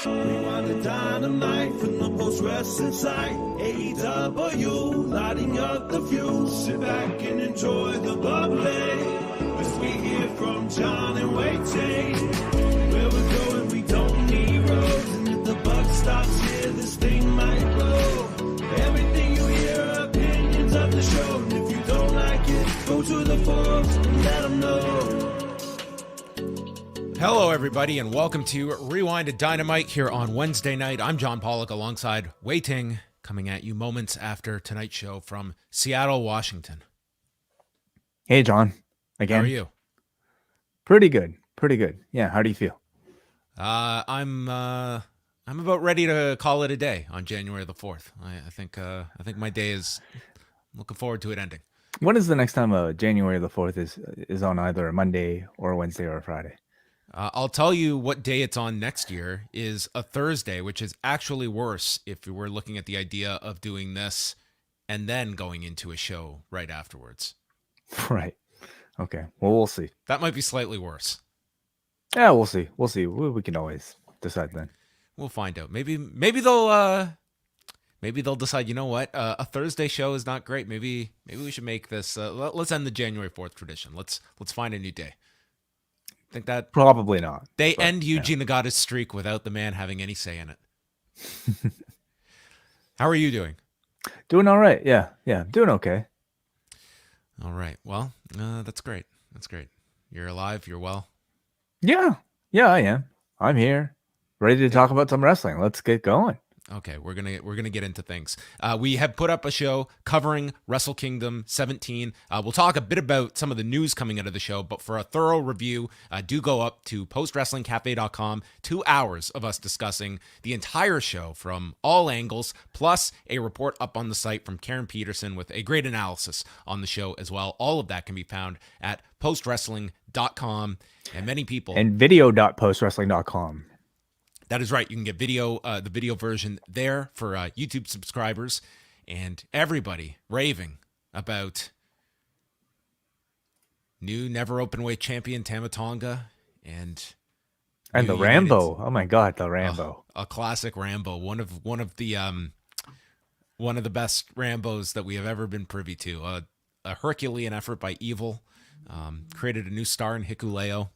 Rewind-A-Dynamite from the post-wrestling site. AEW, lighting up the fuse. Sit back and enjoy the bubbly as we hear from John and Wai Ting. Where we're going, we don't need roads. And if the buck stops here, this thing might blow. Everything you hear are opinions of the show. And if you don't like it, go to the forums and let them know. Hello, everybody, and welcome to Rewind-A-Dynamite here on Wednesday night. I'm John Pollock alongside Wai Ting, coming at you moments after tonight's show from Seattle, Washington. Hey, John. Again. How are you? Pretty good. Yeah, how do you feel? I'm about ready to call it a day on January the 4th. I think my day is looking forward to it ending. When is the next time January the 4th is on either a Monday or a Wednesday or a Friday? I'll tell you what day it's on next year is a Thursday, which is actually worse if you were looking at the idea of doing this and then going into a show right afterwards. Right. Okay. Well, we'll see. That might be slightly worse. Yeah, we'll see. We can always decide then. We'll find out. Maybe they'll decide, you know what? A Thursday show is not great. Maybe we should make this let's end the January 4th tradition. Let's find a new day. Think that probably not. They end Yuji Nagata's streak without the man having any say in it. How are you doing? Doing all right. Yeah. Doing okay. All right. Well, that's great. You're alive. You're well. Yeah, I am. I'm here, ready to talk about some wrestling. Let's get going. Okay, we're gonna get into things. We have put up a show covering Wrestle Kingdom 17. We'll talk a bit about some of the news coming out of the show, but for a thorough review, do go up to postwrestlingcafe.com. 2 hours of us discussing the entire show from all angles, plus a report up on the site from Karen Peterson with a great analysis on the show as well. All of that can be found at postwrestling.com, and many people and video.postwrestling.com. That is right. You can get video, the video version there for YouTube subscribers, and everybody raving about new never open weight champion Tama Tonga and the Rambo. Oh my God, the Rambo! A classic Rambo, one of the best Rambos that we have ever been privy to. A Herculean effort by Evil, created a new star in Hikuleo.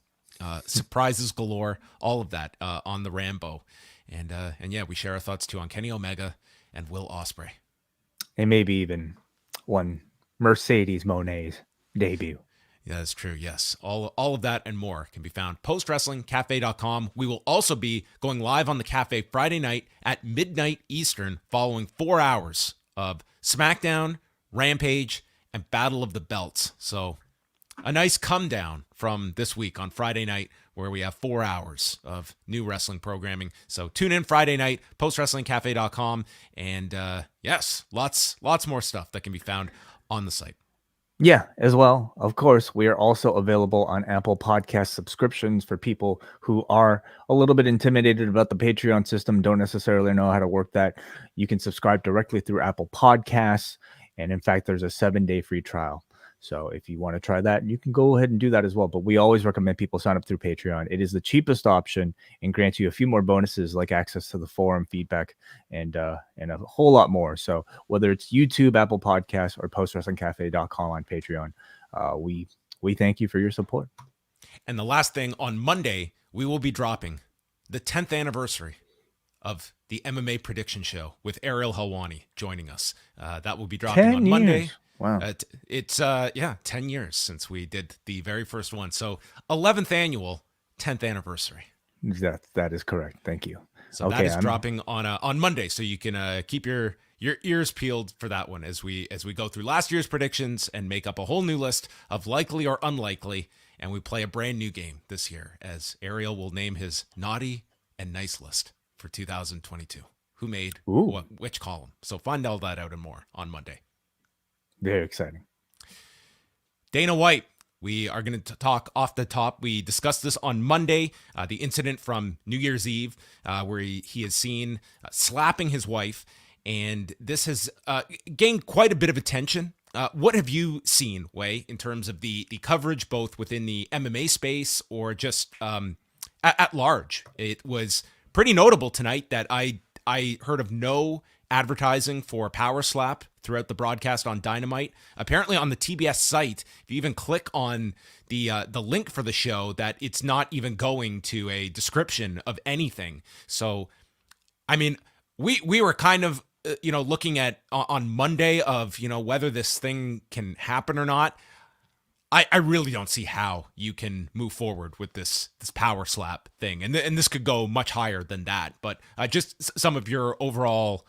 Surprises galore, all of that on the Rambo, and yeah, we share our thoughts too on Kenny Omega and Will Ospreay, and maybe even one Mercedes Monet's debut. Yeah, that's true. Yes, all of that and more can be found postwrestlingcafe.com. We will also be going live on the cafe Friday night at midnight Eastern, following 4 hours of SmackDown, Rampage, and Battle of the Belts. So a nice come down from this week on Friday night, where we have 4 hours of new wrestling programming. So tune in Friday night, postwrestlingcafe.com, and yes, lots more stuff that can be found on the site. Yeah, as well. Of course, we are also available on Apple Podcast subscriptions for people who are a little bit intimidated about the Patreon system, don't necessarily know how to work that. You can subscribe directly through Apple Podcasts, and in fact, there's a 7-day free trial. So if you want to try that, you can go ahead and do that as well. But we always recommend people sign up through Patreon. It is the cheapest option and grants you a few more bonuses like access to the forum feedback and a whole lot more. So whether it's YouTube, Apple Podcasts, or postwrestlingcafe.com on Patreon, we thank you for your support. And the last thing, on Monday, we will be dropping the 10th anniversary of the MMA prediction show with Ariel Helwani joining us. That will be dropping on Monday. Wow. It's 10 years since we did the very first one. So 11th annual, 10th anniversary. That is correct. Thank you. So that is dropping on Monday. So you can keep your ears peeled for that one as we go through last year's predictions and make up a whole new list of likely or unlikely. And we play a brand new game this year as Ariel will name his naughty and nice list for 2022. Who made which column? So find all that out and more on Monday. Very exciting. Dana White, we are going to talk off the top. We discussed this on Monday, the incident from New Year's Eve, where he is seen slapping his wife, and this has gained quite a bit of attention. What have you seen, Wai, in terms of the coverage, both within the MMA space or just at large? It was pretty notable tonight that I heard of no advertising for Power Slap throughout the broadcast on Dynamite. Apparently on the TBS site, if you even click on the link for the show, that it's not even going to a description of anything. So, I mean, we were kind of, looking at on Monday of, whether this thing can happen or not. I really don't see how you can move forward with this Power Slap thing. And this could go much higher than that. But just some of your overall,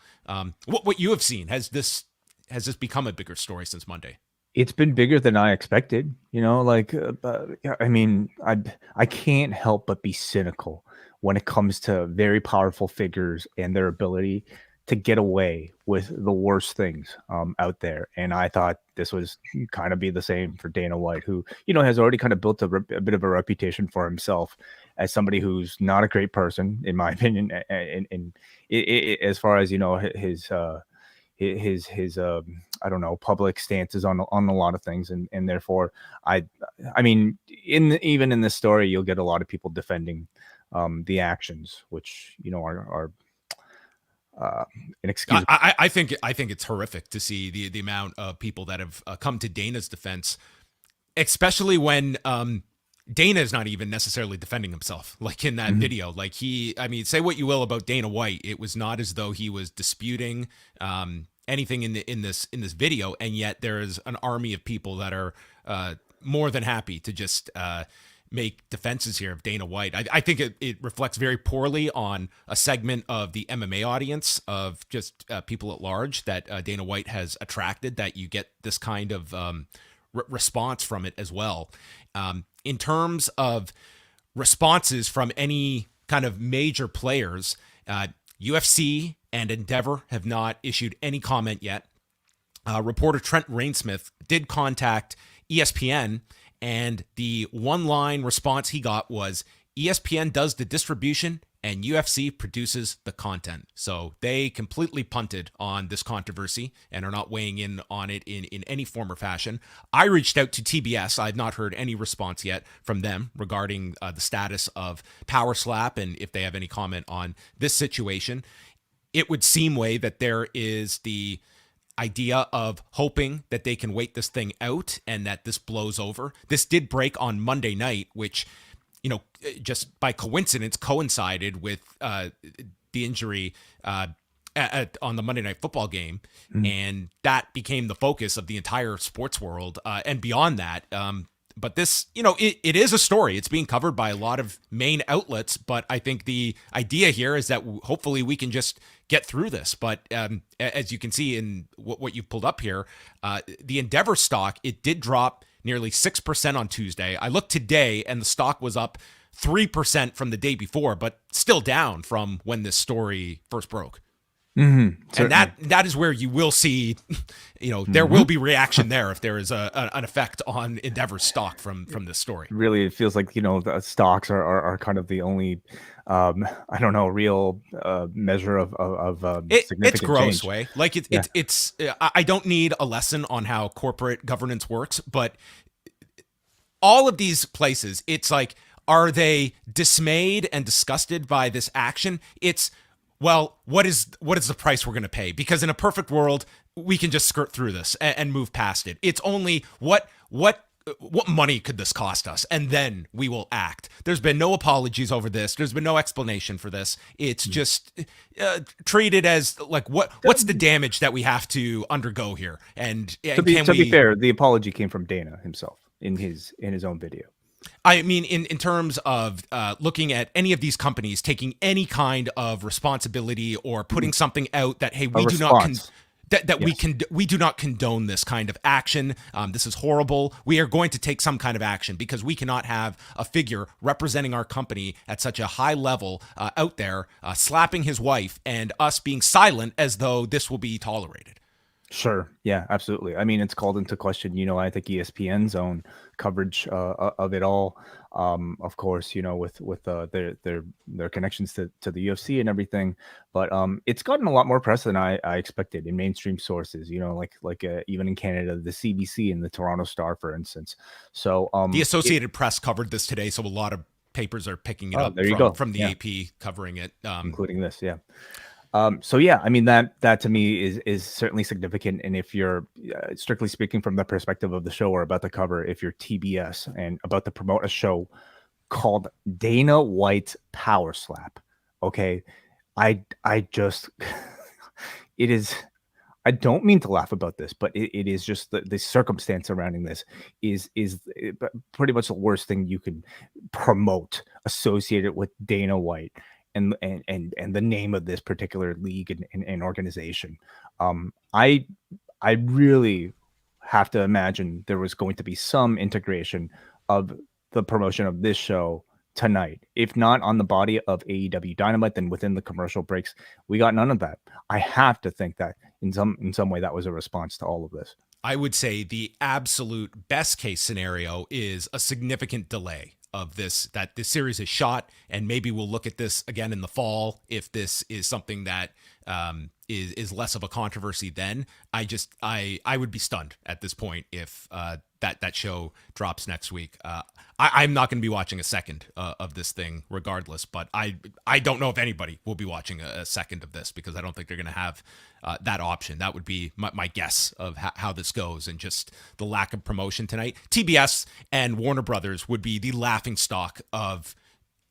what you have seen, has this become a bigger story since Monday? It's been bigger than I expected. I mean, I can't help but be cynical when it comes to very powerful figures and their ability to get away with the worst things out there. And I thought this was kind of be the same for Dana White, who, has already kind of built a bit of a reputation for himself as somebody who's not a great person, in my opinion. And as far as, his I don't know, public stances on a lot of things. And therefore I mean, even in this story, you'll get a lot of people defending the actions, which, are inexcusable. I think it's horrific to see the amount of people that have come to Dana's defense, especially when Dana is not even necessarily defending himself, like in that video. Like say what you will about Dana White, it was not as though he was disputing anything in this video, and yet there is an army of people that are more than happy to just make defenses here of Dana White. I think it reflects very poorly on a segment of the MMA audience, of just people at large, that Dana White has attracted, that you get this kind of response from it as well. In terms of responses from any kind of major players, UFC and Endeavor have not issued any comment yet. Reporter Trent Rainsmith did contact ESPN, and the one-line response he got was, ESPN does the distribution and UFC produces the content. So they completely punted on this controversy and are not weighing in on it in any form or fashion. I reached out to TBS. I've not heard any response yet from them regarding the status of Power Slap and if they have any comment on this situation. It would seem that there is the idea of hoping that they can wait this thing out and that this blows over. This did break on Monday night, which, just by coincidence coincided with the injury on the Monday Night Football game. And that became the focus of the entire sports world and beyond that. But this, it is a story. It's being covered by a lot of main outlets. But I think the idea here is that hopefully we can just get through this. But as you can see in what you pulled up here, the Endeavor stock, it did drop nearly 6% on Tuesday. I looked today and the stock was up 3% from the day before, but still down from when this story first broke. And that is where you will see, there will be reaction there if there is an effect on Endeavor stock from this story. Really, it feels like, the stocks are kind of the only, real measure of significant it's gross change. Way. Like it's I don't need a lesson on how corporate governance works, but all of these places, it's like, are they dismayed and disgusted by this action? It's, well, what is the price we're going to pay? Because in a perfect world, we can just skirt through this and move past it. It's only what money could this cost us? And then we will act. There's been no apologies over this. There's been no explanation for this. It's just treated as like, what's the damage that we have to undergo here? And to be fair, the apology came from Dana himself in his own video. I mean, in terms of looking at any of these companies taking any kind of responsibility or putting something out that, hey, we do not we do not condone this kind of action. This is horrible. We are going to take some kind of action because we cannot have a figure representing our company at such a high level out there slapping his wife and us being silent as though this will be tolerated. Sure. Yeah, absolutely. I mean, it's called into question, I think ESPN's own coverage of it all. Of course, with their connections to the UFC and everything. But it's gotten a lot more press than I expected in mainstream sources, like even in Canada, the CBC and the Toronto Star, for instance. So the Associated Press covered this today. So a lot of papers are picking it Oh, up there you go. from the Yeah. AP covering it. Including this, yeah. So yeah, I mean that to me is certainly significant. And if you're strictly speaking from the perspective of the show we're about to cover, if you're TBS and about to promote a show called Dana White's Power Slap, okay, I just it is. I don't mean to laugh about this, but it is just the circumstance surrounding this is pretty much the worst thing you could promote associated with Dana White and the name of this particular league and organization. I really have to imagine there was going to be some integration of the promotion of this show tonight. If not on the body of AEW Dynamite, then within the commercial breaks, we got none of that. I have to think that in some way that was a response to all of this. I would say the absolute best case scenario is a significant delay of this, that this series is shot, and maybe we'll look at this again in the fall if this is something that is less of a controversy. Then I would be stunned at this point if that show drops next week. I'm not going to be watching a second of this thing regardless, but I don't know if anybody will be watching a second of this because I don't think they're going to have that option. That would be my guess of how this goes, and just the lack of promotion tonight. TBS and Warner Brothers would be the laughing stock of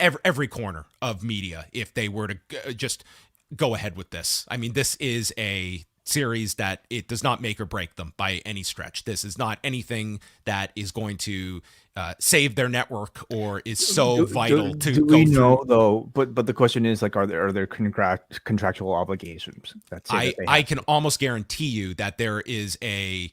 every corner of media if they were to just go ahead with this. I mean, this is a series that it does not make or break them by any stretch. This is not anything that is going to save their network or is so vital to do go we through. know though? But the question is, like, are there contractual obligations? I can almost guarantee you that there is a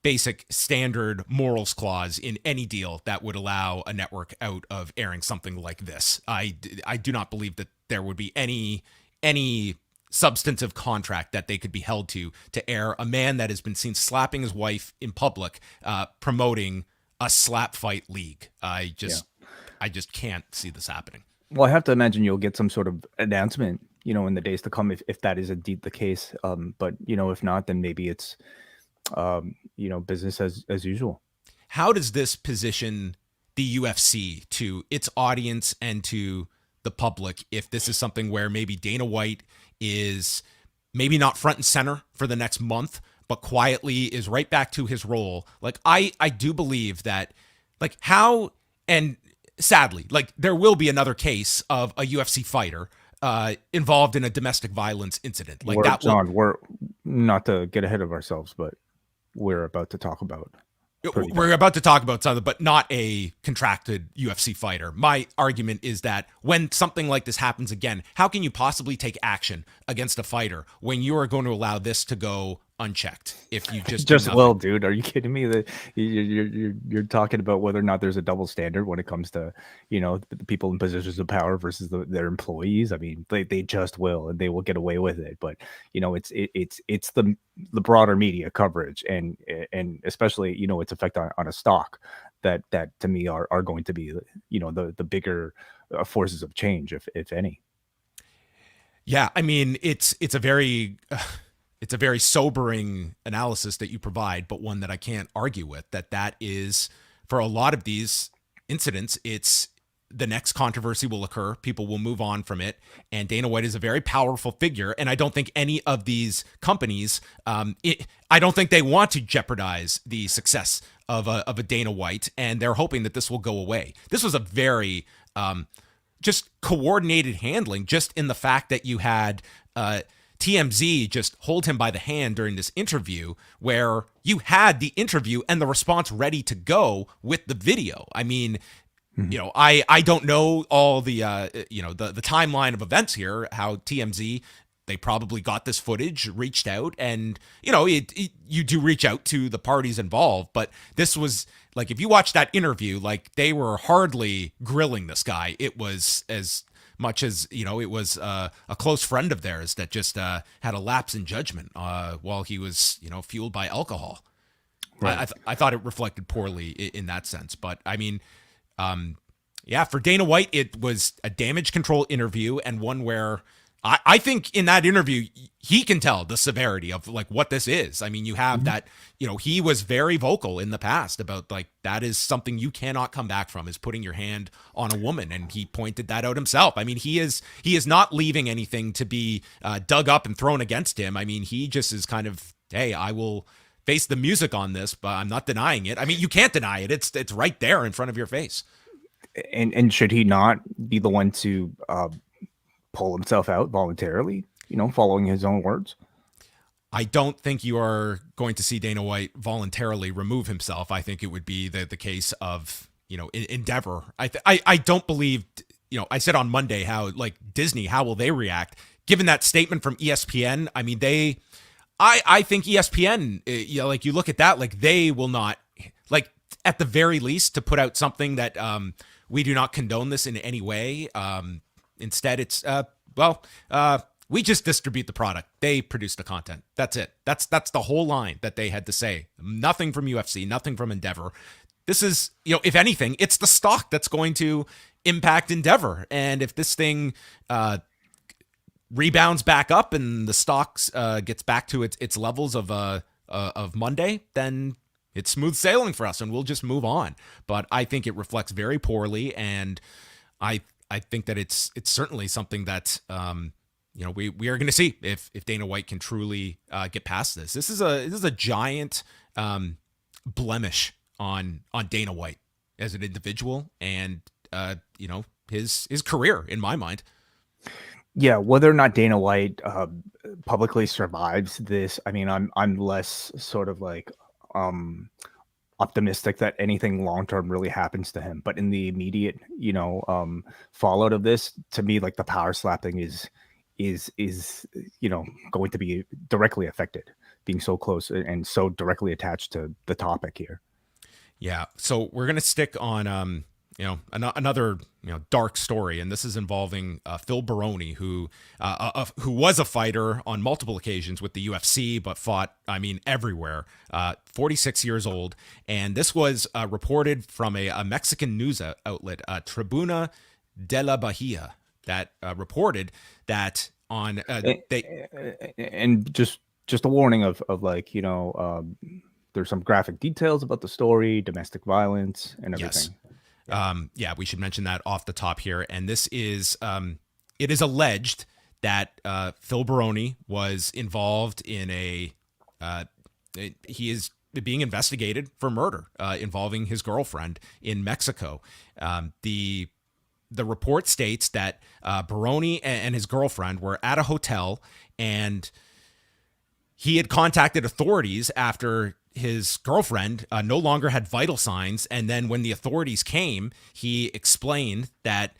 basic standard morals clause in any deal that would allow a network out of airing something like this. I do not believe that there would be any substantive contract that they could be held to air a man that has been seen slapping his wife in public, promoting a slap fight league. I just can't see this happening. Well, I have to imagine you'll get some sort of announcement, in the days to come if that is indeed the case. But if not, then maybe it's business as usual. How does this position the UFC to its audience and to the public if this is something where maybe Dana White is maybe not front and center for the next month, but quietly is right back to his role? Like, I do believe that, like, how, and sadly, like, there will be another case of a UFC fighter involved in a domestic violence incident. Like, we're not to get ahead of ourselves, but we're about to talk about. We're about to talk about something, but not a contracted UFC fighter. My argument is that when something like this happens again, how can you possibly take action against a fighter when you are going to allow this to go unchecked? If you just will, dude, are you kidding me? That you're talking about whether or not there's a double standard when it comes to the people in positions of power versus their employees. I mean, they just will, and they will get away with it. But it's the broader media coverage and especially its effect on a stock that to me are going to be the bigger forces of change, if any. Yeah, I mean, it's a very sobering analysis that you provide, but one that I can't argue with. That is, for a lot of these incidents, it's the next controversy will occur. People will move on from it. And Dana White is a very powerful figure. And I don't think any of these companies, I don't think they want to jeopardize the success of a Dana White. And they're hoping that this will go away. This was a very just coordinated handling, just in the fact that you had TMZ just hold him by the hand during this interview, where you had the interview and the response ready to go with the video. I mean, I don't know all the the timeline of events here, how TMZ, they probably got this footage, reached out, and you do reach out to the parties involved, but this was like, if you watch that interview, like, they were hardly grilling this guy. It was as much as it was a close friend of theirs that just had a lapse in judgment while he was fueled by alcohol. Right. I thought it reflected poorly in that sense, but I mean, for Dana White, it was a damage control interview, and one where I think in that interview, he can tell the severity of like what this is. I mean, you have that, he was very vocal in the past about like, that is something you cannot come back from, is putting your hand on a woman. And he pointed that out himself. I mean, he is not leaving anything to be dug up and thrown against him. I mean, he just is kind of, hey, I will face the music on this, but I'm not denying it. I mean, you can't deny it. It's right there in front of your face. And should he not be the one to pull himself out voluntarily, following his own words? I don't think you are going to see Dana White voluntarily remove himself. I think it would be the case of, Endeavor. I don't believe, I said on Monday how like Disney, how will they react? Given that statement from ESPN, I mean, I think ESPN, like you look at that, like they will not, like at the very least, to put out something that we do not condone this in any way. Instead, it's, we just distribute the product. They produce the content. That's it. That's the whole line that they had to say. Nothing from UFC, nothing from Endeavor. This is, if anything, it's the stock that's going to impact Endeavor. And if this thing rebounds back up and the stocks gets back to its levels of Monday, then it's smooth sailing for us and we'll just move on. But I think it reflects very poorly, and I think that it's certainly something that we are going to see if Dana White can truly get past this. This is a giant blemish on Dana White as an individual and his career, in my mind. Yeah, whether or not Dana White publicly survives this, I mean, I'm less sort of like optimistic that anything long-term really happens to him. But in the immediate, fallout of this, to me, like the power slapping is going to be directly affected, being so close and so directly attached to the topic here. Yeah. So we're going to stick on, another, dark story. And this is involving Phil Baroni, who was a fighter on multiple occasions with the UFC, but fought, everywhere, 46 years old. And this was reported from a Mexican news outlet, Tribuna de la Bahia, that reported that on and just a warning of like, there's some graphic details about the story, domestic violence and everything. Yes. We should mention that off the top here. And this is, it is alleged that Phil Baroni was involved in he is being investigated for murder involving his girlfriend in Mexico. The report states that Baroni and his girlfriend were at a hotel, and he had contacted authorities after his girlfriend no longer had vital signs. And then when the authorities came, he explained that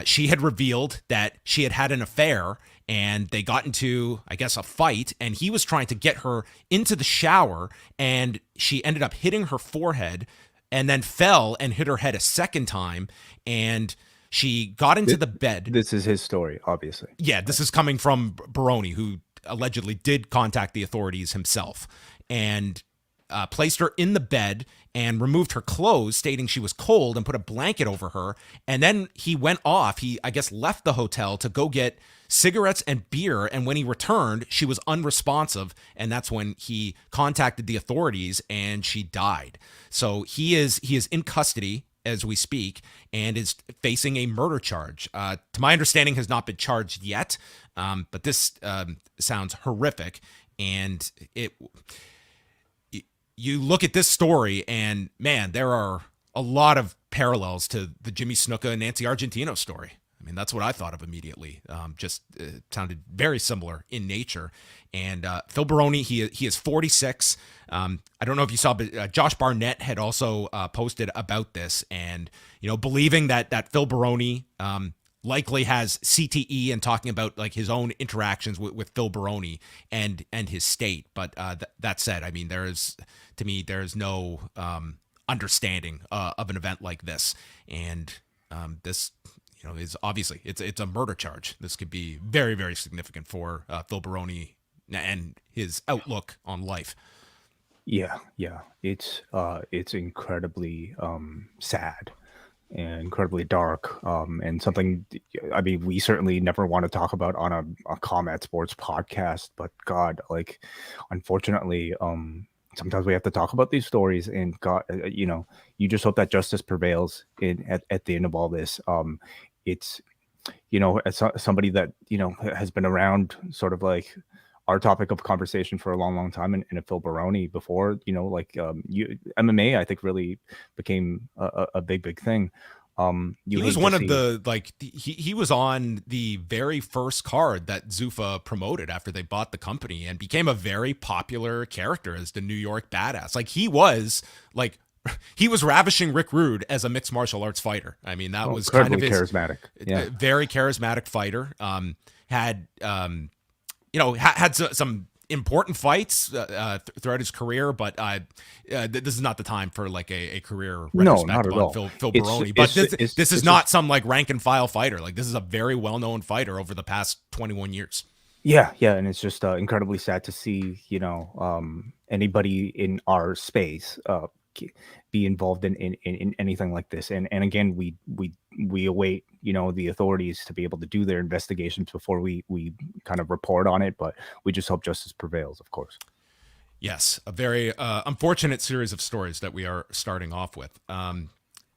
she had revealed that she had an affair, and they got into, I guess, a fight, and he was trying to get her into the shower, and she ended up hitting her forehead and then fell and hit her head a second time. And she got into the bed. This is his story, obviously. Yeah, this is coming from Baroni, who allegedly did contact the authorities himself, and placed her in the bed and removed her clothes, stating she was cold, and put a blanket over her. And then he went off. He, I guess, left the hotel to go get cigarettes and beer. And when he returned, she was unresponsive. And that's when he contacted the authorities, and she died. So he is in custody as we speak and is facing a murder charge. To my understanding, has not been charged yet. But this sounds horrific. And you look at this story, and man, there are a lot of parallels to the Jimmy Snuka and Nancy Argentino story. I mean, that's what I thought of immediately. It sounded very similar in nature. And Phil Baroni, he is 46. I don't know if you saw, but Josh Barnett had also posted about this, and believing that Phil Baroni likely has CTE, and talking about like his own interactions with Phil Baroni and his state. But that said, I mean, there's no understanding of an event like this, and this is obviously it's a murder charge. This could be very, very significant for Phil Baroni and his outlook on life. Yeah, it's incredibly sad incredibly dark, and something, I mean, we certainly never want to talk about on a combat sports podcast, but God, like, unfortunately, sometimes we have to talk about these stories, and God, you just hope that justice prevails at the end of all this. It's, as somebody that, has been around sort of like our topic of conversation for a long, long time, and a Phil Baroni before, MMA, I think, really became a big thing. He was one of the, like, he was on the very first card that Zuffa promoted after they bought the company, and became a very popular character as the New York badass. Like, he was ravishing Rick Rude as a mixed martial arts fighter. I mean, that was kind of his charismatic, very charismatic fighter. Had some important fights throughout his career, but this is not the time for like a career retrospective on Phil Baroni. But this is not some like rank and file fighter. Like, this is a very well-known fighter over the past 21 years. Yeah, and it's just incredibly sad to see, anybody in our space be involved in anything like this. And again, we await, the authorities to be able to do their investigations before we kind of report on it. But we just hope justice prevails, of course. Yes, a very unfortunate series of stories that we are starting off with.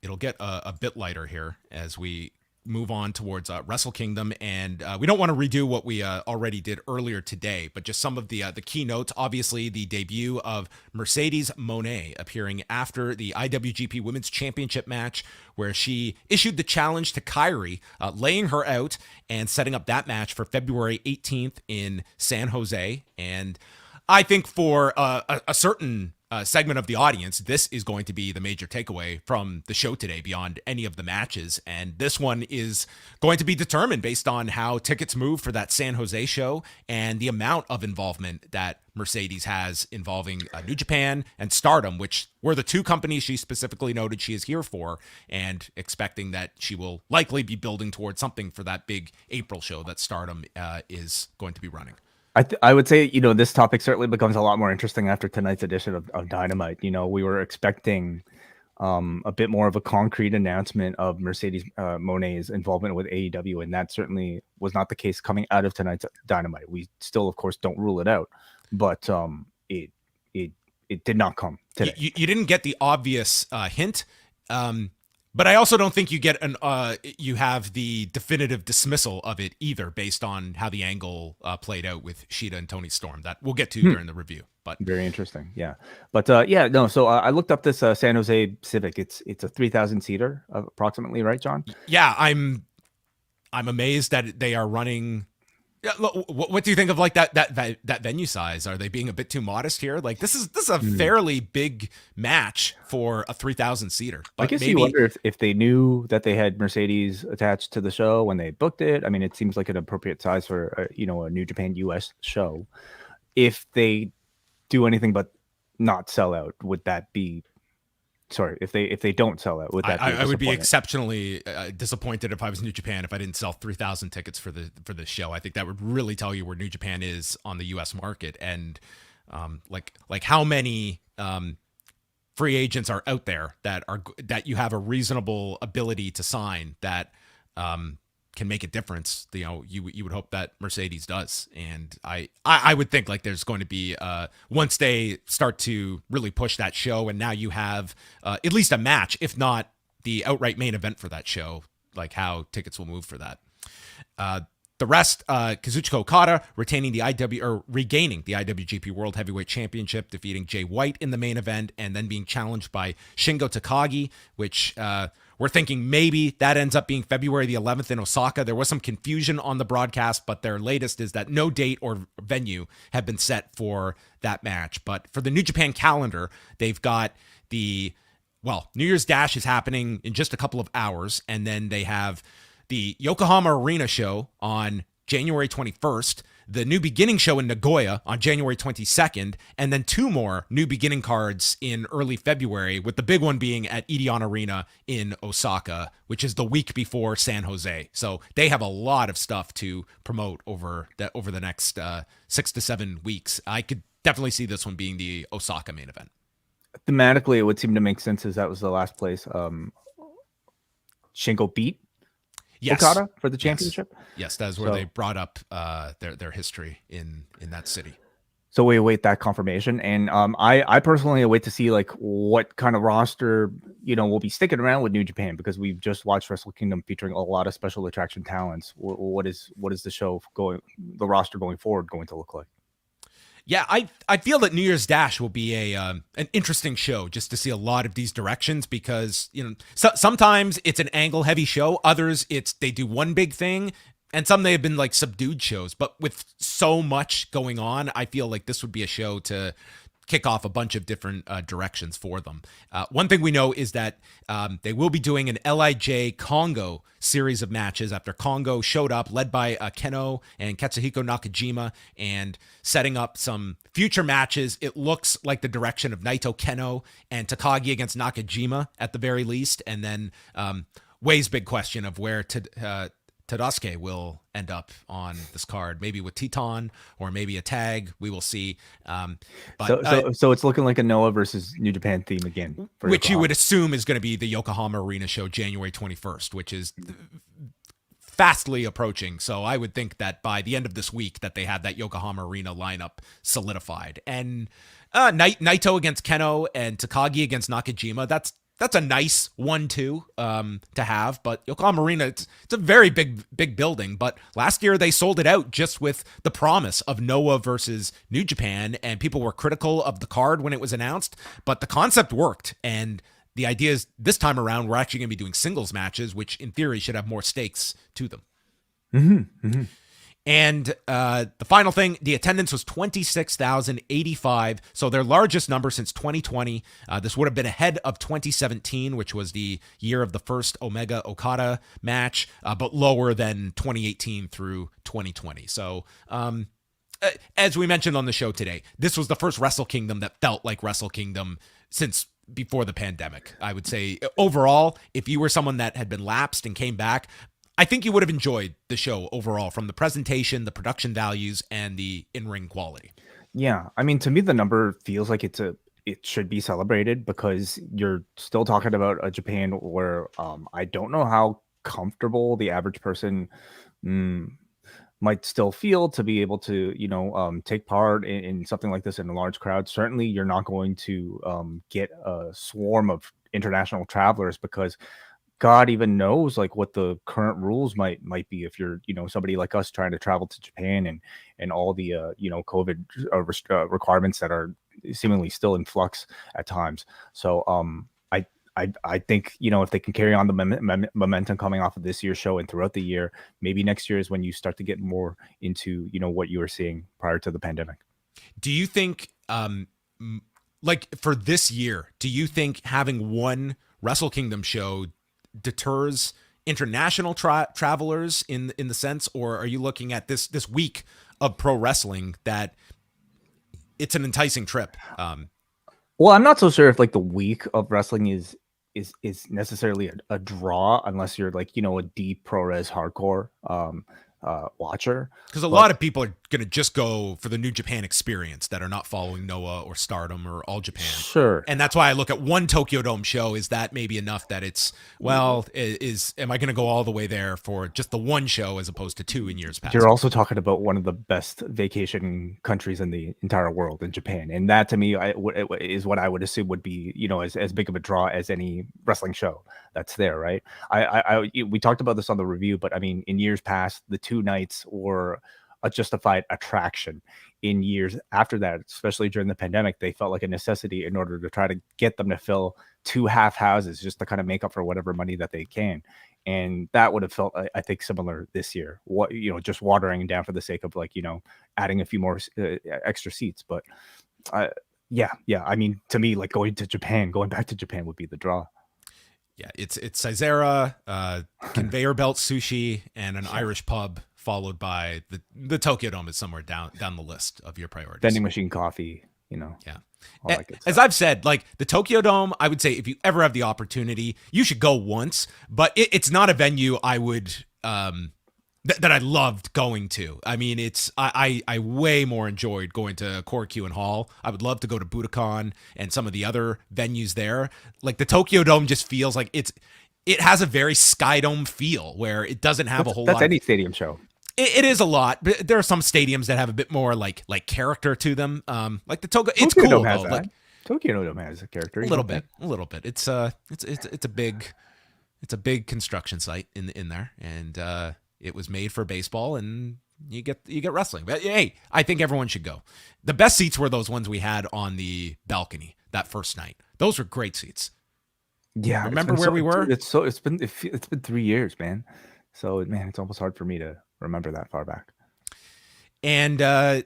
It'll get a bit lighter here as we move on towards Wrestle Kingdom, and we don't want to redo what we already did earlier today, but just some of the keynotes. Obviously, the debut of Mercedes Moné appearing after the IWGP Women's Championship match, where she issued the challenge to Kairi, laying her out and setting up that match for February 18th in San Jose. And I think for a certain segment of the audience, this is going to be the major takeaway from the show today beyond any of the matches. And this one is going to be determined based on how tickets move for that San Jose show and the amount of involvement that Mercedes has involving New Japan and Stardom, which were the two companies she specifically noted she is here for, and expecting that she will likely be building towards something for that big April show that Stardom is going to be running. I would say, this topic certainly becomes a lot more interesting after tonight's edition of Dynamite. We were expecting a bit more of a concrete announcement of Mercedes Moné's involvement with AEW, and that certainly was not the case coming out of tonight's Dynamite. We still, of course, don't rule it out, but it did not come today. You didn't get the obvious hint. But I also don't think you get you have the definitive dismissal of it either, based on how the angle played out with Shida and Tony Storm. That we'll get to during the review. But very interesting, yeah. But no. So I looked up this San Jose Civic. It's a 3,000 seater approximately, right, John? Yeah, I'm amazed that they are running. What do you think of like that venue size? Are they being a bit too modest here? Like, this is a fairly big match for a 3,000 seater. But I guess you wonder if they knew that they had Mercedes attached to the show when they booked it. I mean, it seems like an appropriate size for a New Japan US show. If they do anything but not sell out, would that be? Sorry, if they don't sell out, would that? I would be exceptionally disappointed if I was New Japan if I didn't sell 3,000 tickets for this show. I think that would really tell you where New Japan is on the U.S. market, and like how many free agents are out there that you have a reasonable ability to sign that can make a difference. You would hope that Mercedes does, and I would think like there's going to be once they start to really push that show, and now you have at least a match, if not the outright main event for that show, like how tickets will move for that. The rest, Kazuchika Okada regaining the IWGP World Heavyweight Championship, defeating Jay White in the main event, and then being challenged by Shingo Takagi, which we're thinking maybe that ends up being February the 11th in Osaka. There was some confusion on the broadcast, but their latest is that no date or venue have been set for that match. But for the New Japan calendar, they've got New Year's Dash is happening in just a couple of hours, and then they have the Yokohama Arena show on January 21st, the New Beginning show in Nagoya on January 22nd, and then two more New Beginning cards in early February, with the big one being at Edion Arena in Osaka, which is the week before San Jose. So they have a lot of stuff to promote over the next 6 to 7 weeks. I could definitely see this one being the Osaka main event. Thematically, it would seem to make sense, as that was the last place Shingo beat Yes. Okada for the championship. Yes, that is where they brought up their history in that city. So we await that confirmation, and I personally await to see like what kind of roster will be sticking around with New Japan, because we've just watched Wrestle Kingdom featuring a lot of special attraction talents. What is the roster going forward going to look like? Yeah, I feel that New Year's Dash will be an interesting show, just to see a lot of these directions, because sometimes it's an angle heavy show, others they do one big thing. And some they have been like subdued shows, but with so much going on, I feel like this would be a show to kick off a bunch of different directions for them. One thing we know is that they will be doing an LIJ Congo series of matches after Congo showed up, led by Keno and Katsuhiko Nakajima, and setting up some future matches. It looks like the direction of Naito Keno and Takagi against Nakajima at the very least, and then Wai's big question of where Tadasuke will end up on this card, maybe with Teton or maybe a tag. We will see. So it's looking like a Noah versus New Japan theme again, which you would assume is going to be the Yokohama Arena show January 21st, which is fastly approaching. So I would think that by the end of this week that they have that Yokohama Arena lineup solidified. And Naito against Keno and Takagi against Nakajima, that's a nice 1-2 to have, but Yokohama Arena, it's a very big building, but last year they sold it out just with the promise of Noah versus New Japan, and people were critical of the card when it was announced, but the concept worked, and the idea is this time around we're actually going to be doing singles matches, which in theory should have more stakes to them. Mm-hmm. Mm-hmm. And the final thing, the attendance was 26,085, so their largest number since 2020. This would have been ahead of 2017, which was the year of the first Omega Okada match, but lower than 2018 through 2020. So as we mentioned on the show today, this was the first Wrestle Kingdom that felt like Wrestle Kingdom since before the pandemic. I would say overall, if you were someone that had been lapsed and came back, I think you would have enjoyed the show overall, from the presentation, the production values, and the in-ring quality. Yeah, I mean, to me, the number feels like it should be celebrated, because you're still talking about a Japan where I don't know how comfortable the average person might still feel to be able to, take part in something like this in a large crowd. Certainly, you're not going to get a swarm of international travelers, because God even knows like what the current rules might be if you're somebody like us trying to travel to Japan, and all the COVID requirements that are seemingly still in flux at times. So I think if they can carry on the momentum coming off of this year's show and throughout the year, maybe next year is when you start to get more into what you were seeing prior to the pandemic. Do you think like for this year, do you think having one Wrestle Kingdom show deters international travelers in the sense, or are you looking at this week of pro wrestling that it's an enticing trip? Well, I'm not so sure if like the week of wrestling is necessarily a draw, unless you're like a deep pro res hardcore watcher, because a lot of people are going to just go for the New Japan experience that are not following Noah or Stardom or All Japan. Sure. And that's why I look at one Tokyo Dome show. Is that maybe enough that it's, am I going to go all the way there for just the one show as opposed to two in years past? You're also talking about one of the best vacation countries in the entire world, in Japan. And that to me is what I would assume would be, as big of a draw as any wrestling show that's there, right? We talked about this on the review, but I mean, in years past, the two nights were a justified attraction. In years after that, especially during the pandemic, they felt like a necessity in order to try to get them to fill two half houses just to kind of make up for whatever money that they can. And that would have felt, I think, similar this year. What just watering down for the sake of adding a few more extra seats. But yeah. I mean, to me, like going back to Japan would be the draw. Yeah, it's Caesarea, conveyor belt sushi, and an Irish pub, followed by the Tokyo Dome is somewhere down the list of your priorities. Vending machine coffee, Yeah. As I've said, like the Tokyo Dome, I would say if you ever have the opportunity, you should go once, but it's not a venue I would that I loved going to. I mean, I way more enjoyed going to Korakuen and Hall. I would love to go to Budokan and some of the other venues there. Like the Tokyo Dome just feels like it has a very Skydome feel where it doesn't have a whole lot. That's any stadium show. It is a lot, but there are some stadiums that have a bit more like character to them. Like the Togo, it's cool though. Like Tokyo Dome has a character. A little bit. It's a big construction site in there, and it was made for baseball, and you get wrestling. But hey, I think everyone should go. The best seats were those ones we had on the balcony that first night. Those were great seats. Yeah, remember where we were? It's been 3 years, man. So man, it's almost hard for me to remember that far back. And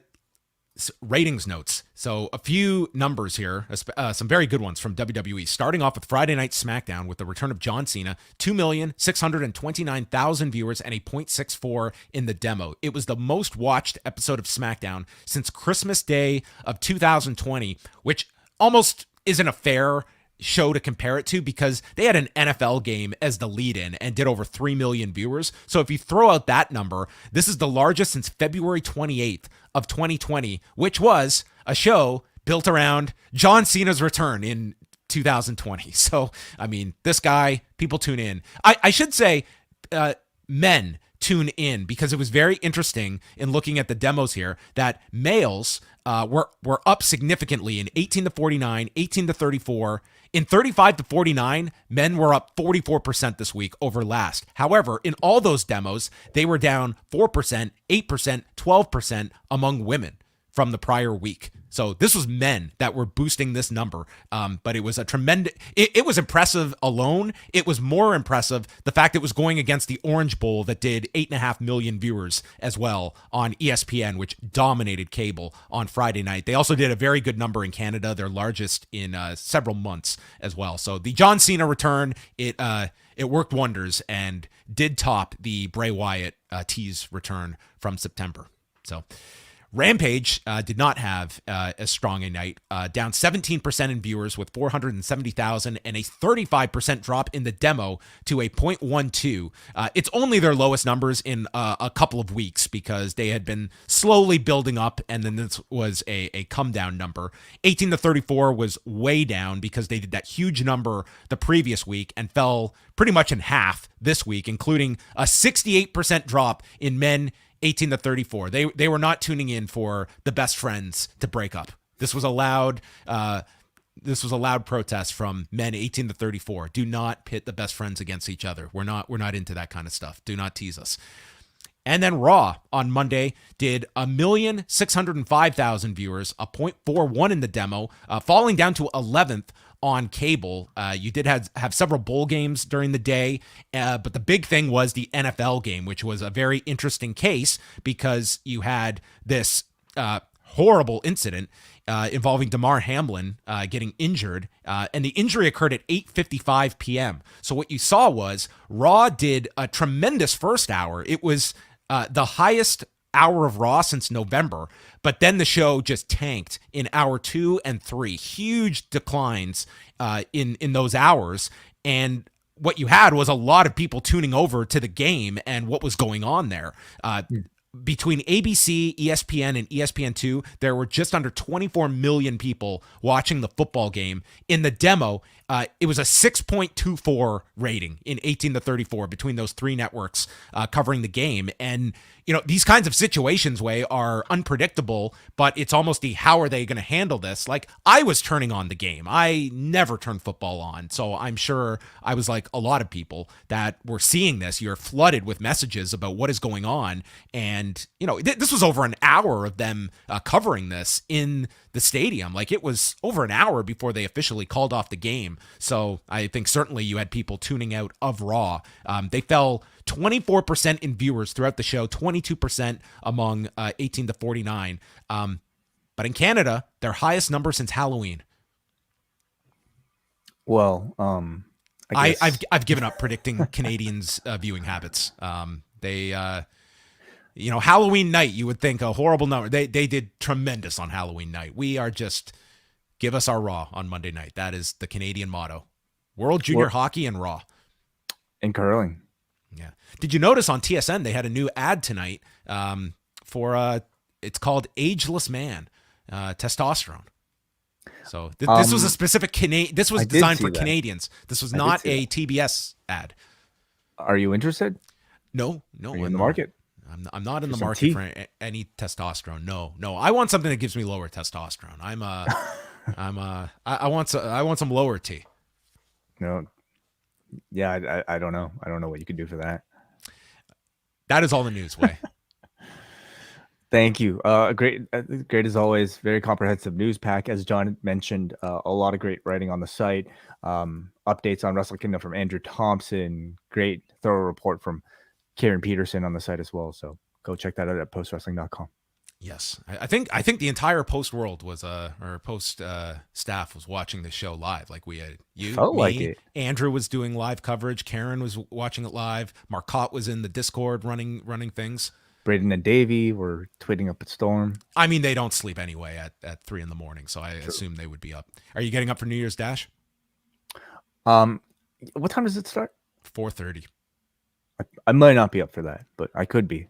ratings notes. So a few numbers here, some very good ones from WWE. Starting off with Friday Night SmackDown with the return of John Cena, 2,629,000 viewers and a 0.64 in the demo. It was the most watched episode of SmackDown since Christmas Day of 2020, which almost isn't a fair show to compare it to because they had an NFL game as the lead-in and did over 3 million viewers. So if you throw out that number, this is the largest since February 28th of 2020, which was a show built around John Cena's return in 2020. So, I mean, this guy, people tune in. I should say men tune in because it was very interesting in looking at the demos here that males were up significantly in 18 to 49, 18 to 34. In 35 to 49, men were up 44% this week over last. However, in all those demos, they were down 4%, 8%, 12% among women from the prior week. So this was men that were boosting this number. But it was a tremendous, it was impressive alone. It was more impressive the fact it was going against the Orange Bowl that did 8.5 million viewers as well on ESPN, which dominated cable on Friday night. They also did a very good number in Canada, their largest in several months as well. So the John Cena return, it worked wonders and did top the Bray Wyatt tease return from September. So Rampage did not have as strong a night, down 17% in viewers with 470,000 and a 35% drop in the demo to a 0.12. It's only their lowest numbers in a couple of weeks because they had been slowly building up, and then this was a come down number. 18 to 34 was way down because they did that huge number the previous week and fell pretty much in half this week, including a 68% drop in men 18 to 34. They were not tuning in for the best friends to break up. This was a loud protest from men 18 to 34. Do not pit the best friends against each other. We're not into that kind of stuff. Do not tease us. And then Raw on Monday did 1,605,000 viewers, a 0.41 in the demo, falling down to 11th on cable. You did have several bowl games during the day, but the big thing was the NFL game, which was a very interesting case because you had this horrible incident involving Damar Hamlin getting injured, and the injury occurred at 8:55 p.m. So what you saw was Raw did a tremendous first hour. It was the highest hour of Raw since November, but then the show just tanked in hour 2 and 3. Huge declines in those hours, and what you had was a lot of people tuning over to the game and what was going on there. Between ABC, ESPN, and ESPN2, there were just under 24 million people watching the football game. In the demo, it was a 6.24 rating in 18 to 34 between those three networks covering the game. And, you know, these kinds of situations, are unpredictable, but it's almost how are they going to handle this? Like, I was turning on the game. I never turn football on. So I'm sure I was like a lot of people that were seeing this. You're flooded with messages about what is going on. And, you know, this was over an hour of them covering this in the stadium. Like, it was over an hour before they officially called off the game. So I think certainly you had people tuning out of Raw. They fell 24% in viewers throughout the show, 22% among 18 to 49. But in Canada, their highest number since Halloween. Well, I've given up predicting Canadians' viewing habits. Halloween night, you would think a horrible number. They did tremendous on Halloween night. We are just give us our Raw on Monday night. That is the Canadian motto. World Junior Hockey and Raw. And curling. Yeah. Did you notice on TSN they had a new ad tonight for it's called Ageless Man, testosterone. So this was a specific this was designed for Canadians. This was not a TBS ad. Are you interested? No, Are you in the market? I'm not in the some market tea? for any testosterone. No. I want something that gives me lower testosterone. I want some lower T. No. Yeah, I don't know. I don't know what you could do for that. That is all the news, Way. Thank you. Great as always. Very comprehensive news pack. As John mentioned, a lot of great writing on the site. Updates on Wrestle Kingdom from Andrew Thompson. Great thorough report from Kieran Peterson on the site as well. So go check that out at postwrestling.com. Yes, I think the entire Post world was or Post staff was watching the show live. Like we had Felt like it. Andrew was doing live coverage. Karen was watching it live. Marcotte was in the Discord running things. Braden and Davey were tweeting up at Storm. I mean, they don't sleep anyway at 3 a.m, so I assume they would be up. Are you getting up for New Year's Dash? What time does it start? 4:30. I might not be up for that, but I could be.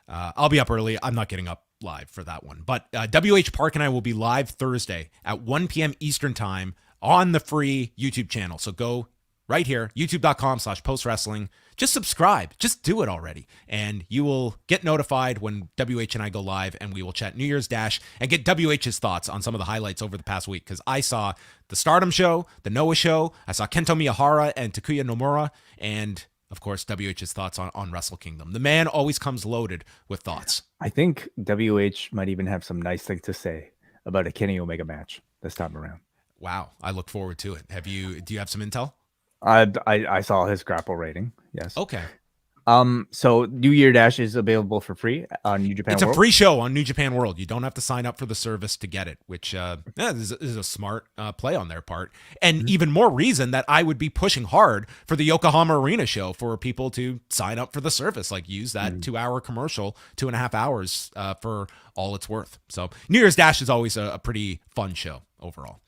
I'll be up early. I'm not getting up live for that one. But WH Park and I will be live Thursday at 1 p.m. Eastern time on the free YouTube channel. So go right here, youtube.com/postwrestling. Just subscribe. Just do it already. And you will get notified when WH and I go live, and we will chat New Year's Dash and get WH's thoughts on some of the highlights over the past week. Because I saw the Stardom show, the Noah show. I saw Kento Miyahara and Takuya Nomura. And, of course, WH's thoughts on Wrestle Kingdom. The man always comes loaded with thoughts. I think WH might even have some nice things to say about a Kenny Omega match this time around. Wow. I look forward to it. Do you have some intel? I saw his grapple rating. Yes. Okay. So New Year Dash is available for free on New Japan It's World. a free show on New Japan World. You don't have to sign up for the service to get it, which is a smart play on their part. And even more reason that I would be pushing hard for the Yokohama Arena show for people to sign up for the service, like use that 2-hour commercial, 2.5 hours for all it's worth. So New Year's Dash is always a pretty fun show overall.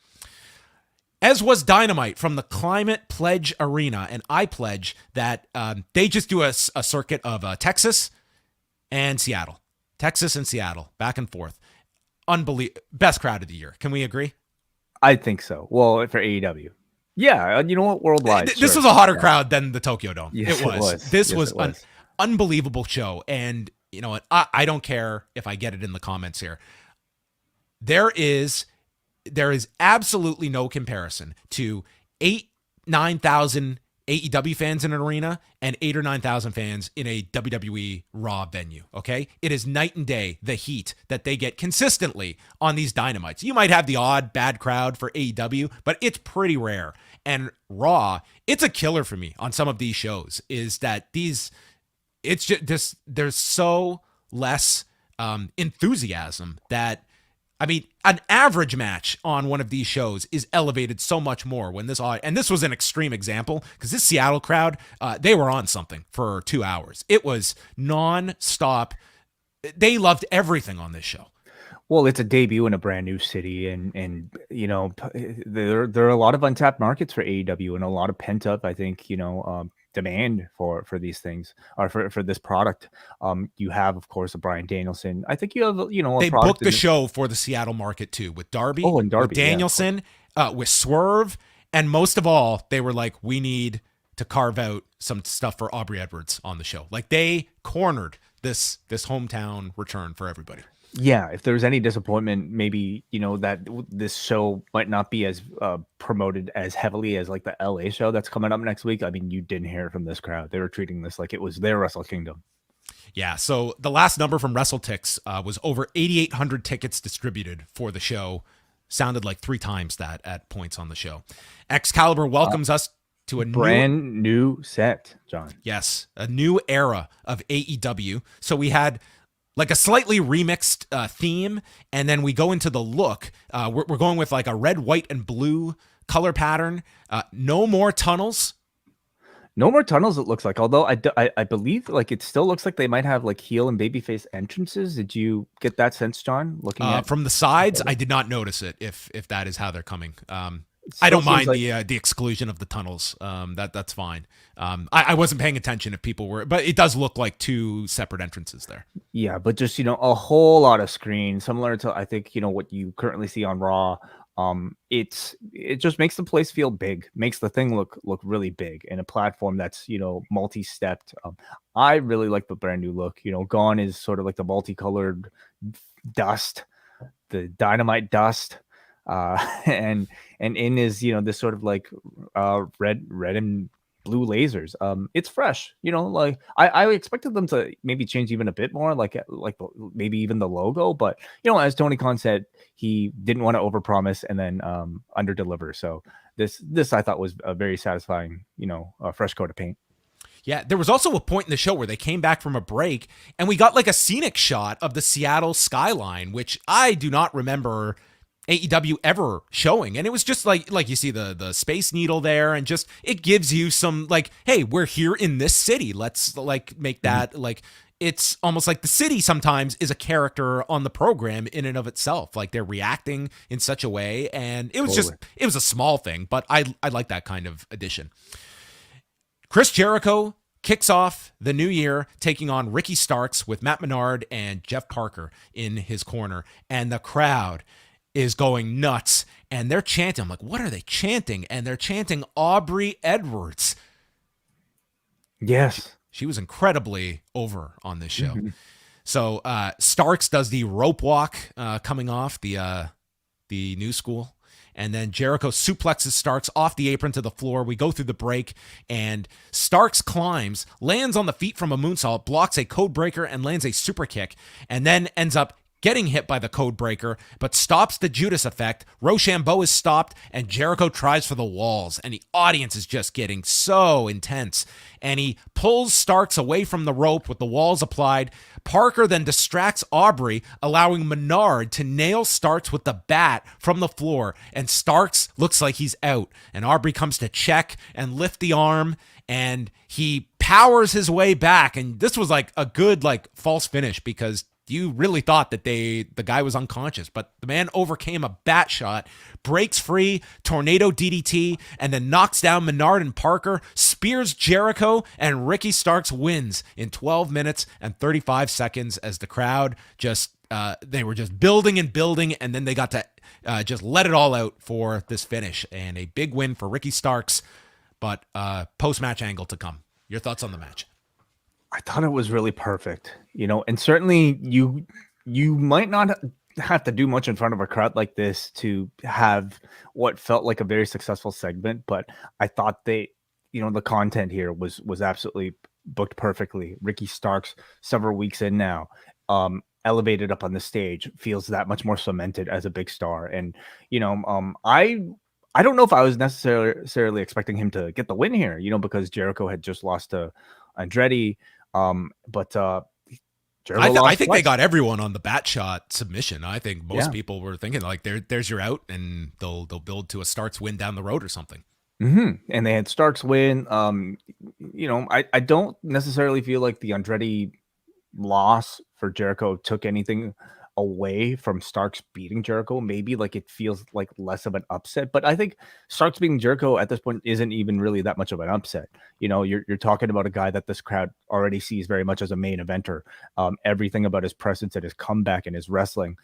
As was Dynamite from the Climate Pledge Arena. And I pledge that they just do a circuit of Texas and Seattle. Texas and Seattle, back and forth. Best crowd of the year. Can we agree? I think so. Well, for AEW. Yeah, you know what? Worldwide. This was a hotter crowd than the Tokyo Dome. Yes, it was. This was an unbelievable show. And you know what? I don't care if I get it in the comments here. There is absolutely no comparison to 9,000 AEW fans in an arena and 8,000 or 9,000 fans in a WWE Raw venue. Okay. It is night and day, the heat that they get consistently on these Dynamites. You might have the odd bad crowd for AEW, but it's pretty rare. And Raw, it's a killer for me on some of these shows is that it's just there's so less enthusiasm that, I mean, an average match on one of these shows is elevated so much more when and this was an extreme example because this Seattle crowd, they were on something for 2 hours. It was non-stop. They loved everything on this show. Well, it's a debut in a brand new city, and you know there are a lot of untapped markets for AEW and a lot of pent up, I think, demand for these things or for this product. You have, of course, a Bryan Danielson. I think you have, they booked the show for the Seattle market too with Darby. Oh, and Darby, with Danielson, with Swerve, and most of all, they were like, we need to carve out some stuff for Aubrey Edwards on the show. Like they cornered this hometown return for everybody. Yeah, if there's any disappointment, maybe, that this show might not be as promoted as heavily as like the LA show that's coming up next week. I mean, you didn't hear it from this crowd. They were treating this like it was their Wrestle Kingdom. Yeah, so the last number from WrestleTix was over 8,800 tickets distributed for the show. Sounded like 3 times that at points on the show. Excalibur welcomes us to a brand new set, John. Yes, a new era of AEW. So we had like a slightly remixed theme, and then we go into the look. We're going with like a red, white, and blue color pattern. No more tunnels. No more tunnels, it looks like. Although I believe like it still looks like they might have like heel and babyface entrances. Did you get that sense, John? Looking at from the sides, I did not notice it. If that is how they're coming. I don't mind the exclusion of the tunnels. That's fine. I wasn't paying attention if people were, but it does look like 2 separate entrances there. Yeah, but just a whole lot of screen, similar to I think what you currently see on Raw. It just makes the place feel big, makes the thing look really big in a platform that's, you know, multi-stepped. I really like the brand new look. You know, gone is sort of like the multicolored dust, the dynamite dust, and in is, you know, this sort of like red and blue lasers. It's fresh, you know, like I expected them to maybe change even a bit more, like maybe even the logo, but you know, as Tony Khan said, he didn't want to overpromise and then under deliver. So this I thought was a very satisfying, you know, fresh coat of paint. Yeah, there was also a point in the show where they came back from a break and we got like a scenic shot of the Seattle skyline, which I do not remember AEW ever showing. And it was just like you see the Space Needle there, and just it gives you some like, hey, we're here in this city. Let's like make that like, it's almost like the city sometimes is a character on the program in and of itself. Like they're reacting in such a way. And it was it was a small thing, but I like that kind of addition. Chris Jericho kicks off the new year taking on Ricky Starks with Matt Menard and Jeff Parker in his corner. And the crowd is going nuts. And they're chanting. I'm like, what are they chanting? And they're chanting Aubrey Edwards. Yes. She was incredibly over on this show. So Starks does the rope walk coming off the new school. And then Jericho suplexes Starks off the apron to the floor. We go through the break, and Starks climbs, lands on the feet from a moonsault, blocks a code breaker, and lands a super kick, and then ends up getting hit by the code breaker, but stops the Judas effect. Rochambeau is stopped, and Jericho tries for the walls, and the audience is just getting so intense. And he pulls Starks away from the rope with the walls applied. Parker then distracts Aubrey, allowing Menard to nail Starks with the bat from the floor, and Starks looks like he's out. And Aubrey comes to check and lift the arm, and he powers his way back. And this was like a good like false finish, because you really thought that the guy was unconscious, but the man overcame a bat shot, breaks free, tornado DDT, and then knocks down Menard and Parker, spears Jericho, and Ricky Starks wins in 12 minutes and 35 seconds as the crowd just, they were just building and building, and then they got to just let it all out for this finish. And a big win for Ricky Starks, but post-match angle to come. Your thoughts on the match? I thought it was really perfect, you know, and certainly you might not have to do much in front of a crowd like this to have what felt like a very successful segment, but I thought the content here was absolutely booked perfectly. Ricky Starks, several weeks in now, elevated up on the stage, feels that much more cemented as a big star. And, you know, I don't know if I was necessarily expecting him to get the win here, you know, because Jericho had just lost to Andretti. But I think they got everyone on the bat shot submission. I think most people were thinking like, there's your out, and they'll build to a Starks win down the road or something. And they had Starks win. You know, I don't necessarily feel like the Andretti loss for Jericho took anything away from Starks beating Jericho. Maybe like it feels like less of an upset, but I think Starks beating Jericho at this point isn't even really that much of an upset. You know, you're talking about a guy that this crowd already sees very much as a main eventer. Everything about his presence and his comeback and his wrestling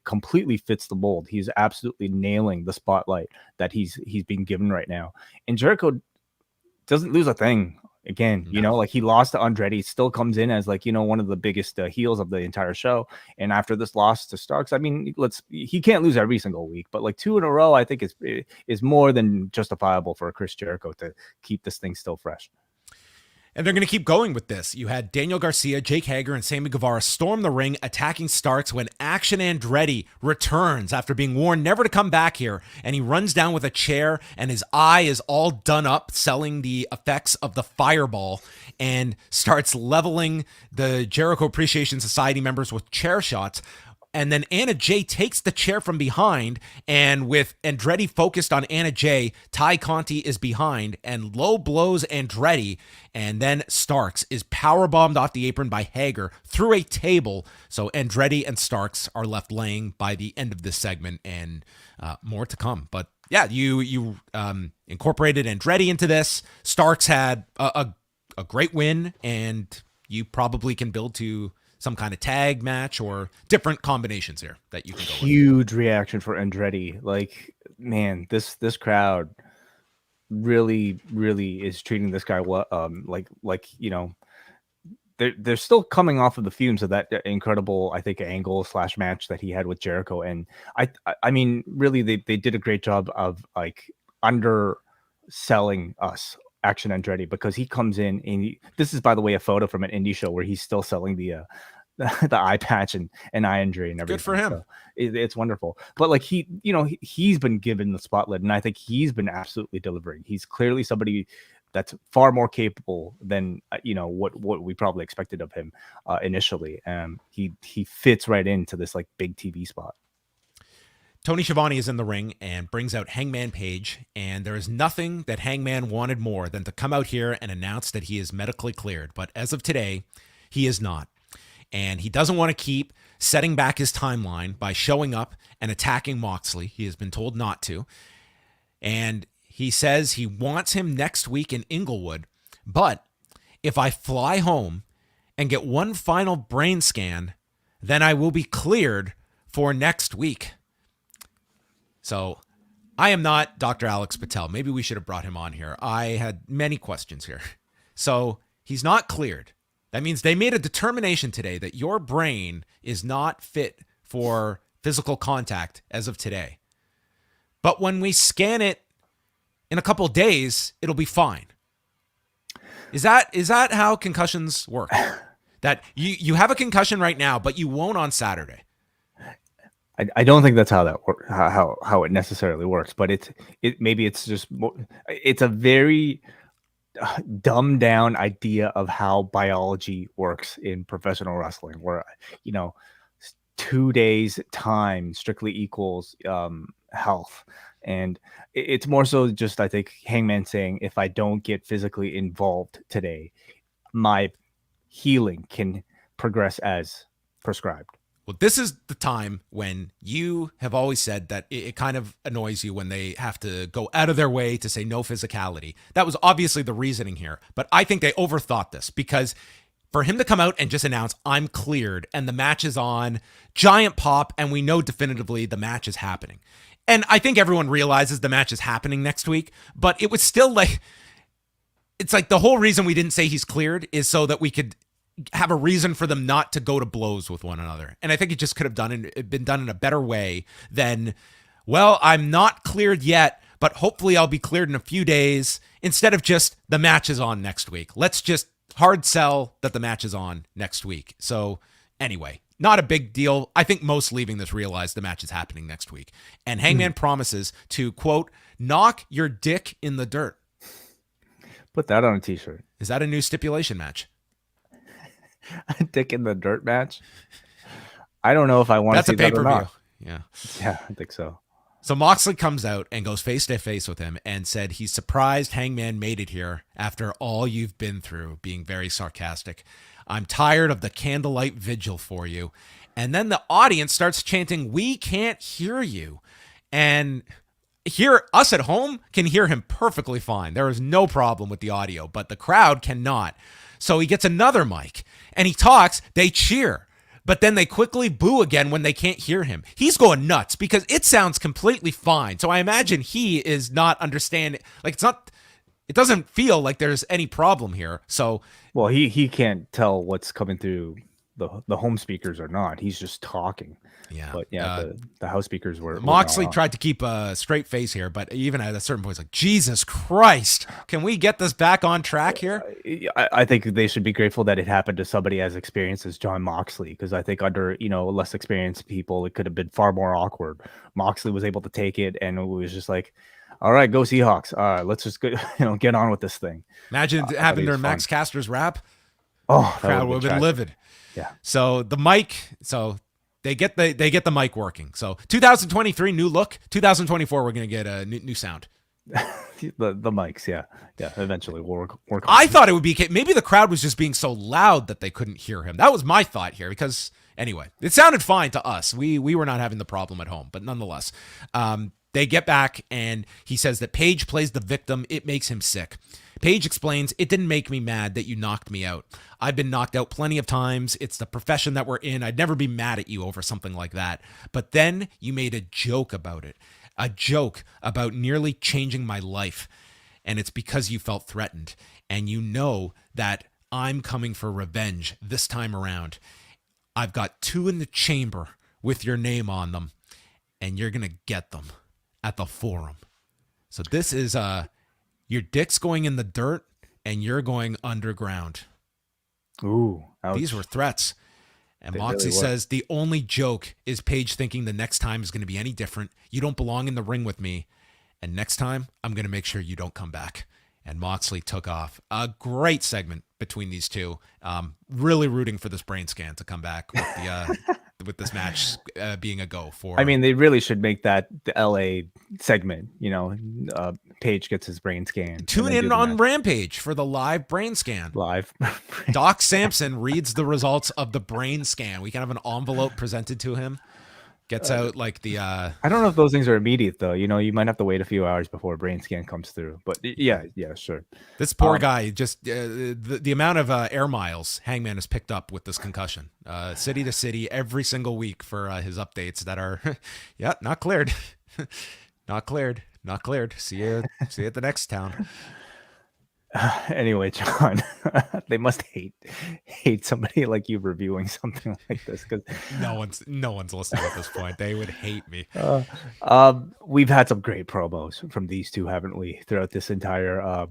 completely fits the mold. He's absolutely nailing the spotlight that he's being given right now. And Jericho doesn't lose a thing. Again, you know, like he lost to Andretti, still comes in as like, you know, one of the biggest heels of the entire show. And after this loss to Starks, I mean, he can't lose every single week, but like 2 in a row, I think is more than justifiable for Chris Jericho to keep this thing still fresh. And they're going to keep going with this. You had Daniel Garcia, Jake Hager, and Sammy Guevara storm the ring, attacking Starks when Action Andretti returns after being warned never to come back here. And he runs down with a chair, and his eye is all done up, selling the effects of the fireball, and starts leveling the Jericho Appreciation Society members with chair shots. And then Anna Jay takes the chair from behind, and with Andretti focused on Anna Jay, Ty Conti is behind and low blows Andretti, and then Starks is powerbombed off the apron by Hager through a table. So Andretti and Starks are left laying by the end of this segment, and more to come. But yeah, you incorporated Andretti into this. Starks had a great win, and you probably can build to some kind of tag match or different combinations here that you can go with. Huge reaction for Andretti. Like, man, this crowd really is treating this guy well. Like you know, they're still coming off of the fumes of that incredible, I think, angle / match that he had with Jericho. And I mean, really, they did a great job of like underselling us, Action Andretti, because he comes in and this is, by the way, a photo from an indie show where he's still selling the eye patch and eye injury and everything. Good for him. So it's wonderful. But like he's been given the spotlight, and I think he's been absolutely delivering. He's clearly somebody that's far more capable than what we probably expected of him initially. He fits right into this like big TV spot. Tony Schiavone is in the ring and brings out Hangman Page, and there is nothing that Hangman wanted more than to come out here and announce that he is medically cleared. But as of today, he is not. And he doesn't want to keep setting back his timeline by showing up and attacking Moxley. He has been told not to. And he says he wants him next week in Inglewood. But if I fly home and get one final brain scan, then I will be cleared for next week. So I am not Dr. Alex Patel. Maybe we should have brought him on here. I had many questions here. So he's not cleared. That means they made a determination today that your brain is not fit for physical contact as of today. But when we scan it in a couple of days, it'll be fine. Is that how concussions work? That you have a concussion right now, but you won't on Saturday? I don't think that's how that how it necessarily works, but it's just it's a very dumbed down idea of how biology works in professional wrestling, where 2 days time strictly equals health. And it's more so just, I think, Hangman saying, if I don't get physically involved today, my healing can progress as prescribed. Well, this is the time when you have always said that it kind of annoys you when they have to go out of their way to say no physicality. That was obviously the reasoning here, but I think they overthought this, because for him to come out and just announce, I'm cleared and the match is on, giant pop, and we know definitively the match is happening. And I think everyone realizes the match is happening next week, but it was still like, it's like the whole reason we didn't say he's cleared is so that we could have a reason for them not to go to blows with one another. And I think it just could have been done in a better way than, well, I'm not cleared yet, but hopefully I'll be cleared in a few days, instead of just the match is on next week. Let's just hard sell that the match is on next week. So anyway, not a big deal. I think most leaving this realize the match is happening next week. And Hangman promises to, quote, knock your dick in the dirt. Put that on a t-shirt. Is that a new stipulation match? A dick in the dirt match? I don't know if I want to see that or not. Yeah, I think so. So Moxley comes out and goes face to face with him and said he's surprised Hangman made it here after all you've been through, being very sarcastic. I'm tired of the candlelight vigil for you. And then the audience starts chanting, we can't hear you. And here, us at home can hear him perfectly fine. There is no problem with the audio, but the crowd cannot. So he gets another mic and he talks, they cheer, but then they quickly boo again when they can't hear him. He's going nuts because it sounds completely fine. So I imagine he is not understanding, like it doesn't feel like there's any problem here. So, well, he can't tell what's coming through the home speakers or not. He's just talking. Yeah. But yeah, the house speakers were. Moxley tried to keep a straight face here, but even at a certain point, it's like, Jesus Christ, can we get this back on track here? I think they should be grateful that it happened to somebody as experienced as Jon Moxley, because I think under less experienced people, it could have been far more awkward. Moxley was able to take it, and it was just like, all right, go Seahawks. Let's just go, get on with this thing. Imagine it happened during Max Caster's rap. Oh, crowd would have been livid. Yeah. So the mic, they get the mic working. So 2023 new look. 2024 we're gonna get a new sound. the mics, yeah. Eventually we'll work. I thought it would be maybe the crowd was just being so loud that they couldn't hear him. That was my thought here, because anyway, it sounded fine to us. We were not having the problem at home, but nonetheless, They get back, and he says that Page plays the victim. It makes him sick. Page explains, it didn't make me mad that you knocked me out. I've been knocked out plenty of times. It's the profession that we're in. I'd never be mad at you over something like that. But then you made a joke about it. A joke about nearly changing my life. And it's because you felt threatened. And you know that I'm coming for revenge this time around. I've got 2 in the chamber with your name on them. And you're going to get them at the Forum. So this is your dick's going in the dirt and you're going underground. Ooh, ouch. These were threats. And They Moxley really were. says the only joke is Page thinking the next time is going to be any different. You don't belong in the ring with me. And next time, I'm going to make sure you don't come back. And Moxley took off. A great segment between these two. Really rooting for this brain scan to come back with the with this match being a go for. I mean, they really should make that the LA segment. You know, Page gets his brain scanned. Tune in on Rampage for the live brain scan. Live. Doc Sampson reads the results of the brain scan. We can have an envelope presented to him. Gets out like the. I don't know if those things are immediate though. You know, you might have to wait a few hours before a brain scan comes through. But yeah, sure. This poor guy, just the amount of air miles Hangman has picked up with this concussion, city to city, every single week for his updates that are, not cleared, not cleared. See you at the next town. Anyway, John, they must hate somebody like you reviewing something like this because no one's listening at this point. They would hate me. We've had some great promos from these two, haven't we, throughout this entire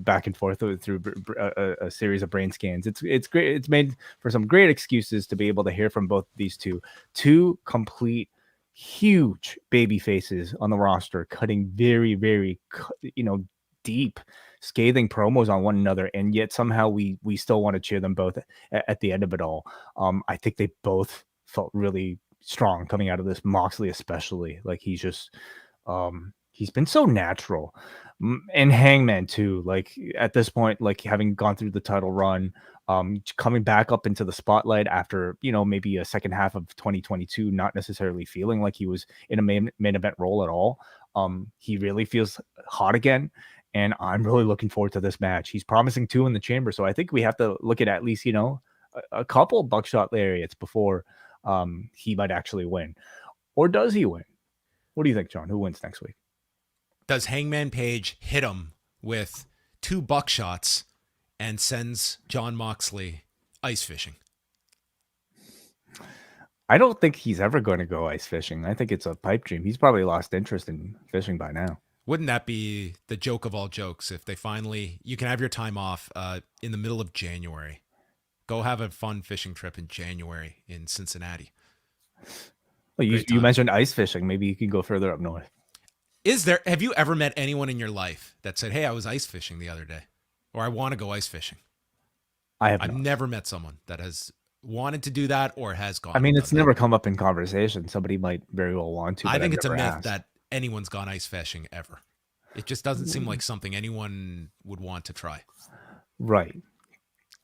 back and forth through a series of brain scans. It's great. It's made for some great excuses to be able to hear from both these two complete huge baby faces on the roster, cutting very, very deep, scathing promos on one another, and yet somehow we still want to cheer them both at the end of it all. I think they both felt really strong coming out of this. Moxley especially, like he's just he's been so natural, and Hangman too, like at this point, like having gone through the title run, coming back up into the spotlight after maybe a second half of 2022 not necessarily feeling like he was in a main event role at all. He really feels hot again. And I'm really looking forward to this match. He's promising 2 in the chamber. So I think we have to look at least, a couple buckshot lariats before he might actually win. Or does he win? What do you think, John? Who wins next week? Does Hangman Page hit him with 2 buckshots and sends Jon Moxley ice fishing? I don't think he's ever going to go ice fishing. I think it's a pipe dream. He's probably lost interest in fishing by now. Wouldn't that be the joke of all jokes if they finally, you can have your time off in the middle of January. Go have a fun fishing trip in January in Cincinnati. Well, you mentioned ice fishing. Maybe you can go further up north. Have you ever met anyone in your life that said, hey, I was ice fishing the other day, or I want to go ice fishing? I've never met someone that has wanted to do that or has gone. I mean, it's never come up in conversation. Somebody might very well want to. I think it's a myth that anyone's gone ice fishing ever. It just doesn't seem like something anyone would want to try. Right.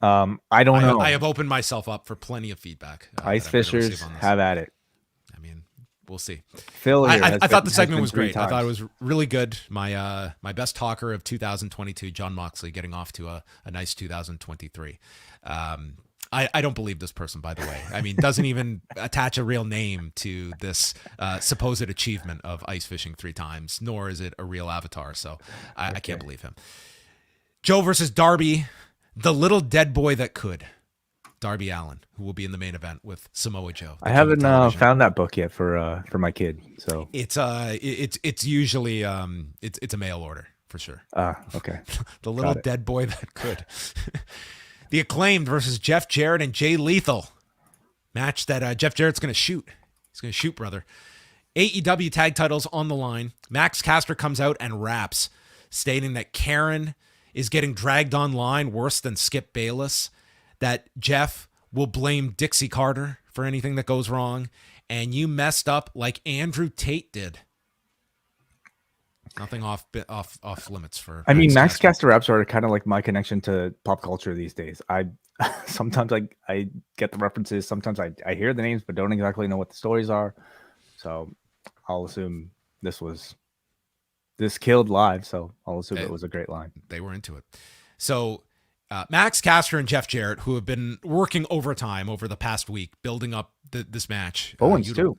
I don't know. I have opened myself up for plenty of feedback. Ice fishers, have at it. I mean, we'll see. Phil, I thought the segment was great. I thought it was really good. My best talker of 2022, Jon Moxley, getting off to a nice 2023. I don't believe this person, by the way. I mean, doesn't even attach a real name to this supposed achievement of ice fishing 3 times, nor is it a real avatar. So I can't believe him. Joe versus Darby, the little dead boy that could. Darby Allin, who will be in the main event with Samoa Joe. I haven't found that book yet for my kid. So it's usually it's a mail order for sure. Okay. The little dead boy that could. The Acclaimed versus Jeff Jarrett and Jay Lethal. Match that Jeff Jarrett's going to shoot. He's going to shoot, brother. AEW tag titles on the line. Max Caster comes out and raps, stating that Karen is getting dragged online worse than Skip Bayless, that Jeff will blame Dixie Carter for anything that goes wrong, and you messed up like Andrew Tate did. Nothing off limits for. I mean, Max Caster raps are kind of like my connection to pop culture these days. Sometimes I get the references. Sometimes I hear the names, but don't exactly know what the stories are. So I'll assume this killed live, so I'll assume it was a great line. They were into it. So Max Caster and Jeff Jarrett, who have been working overtime over the past week, building up this match. Bowens too.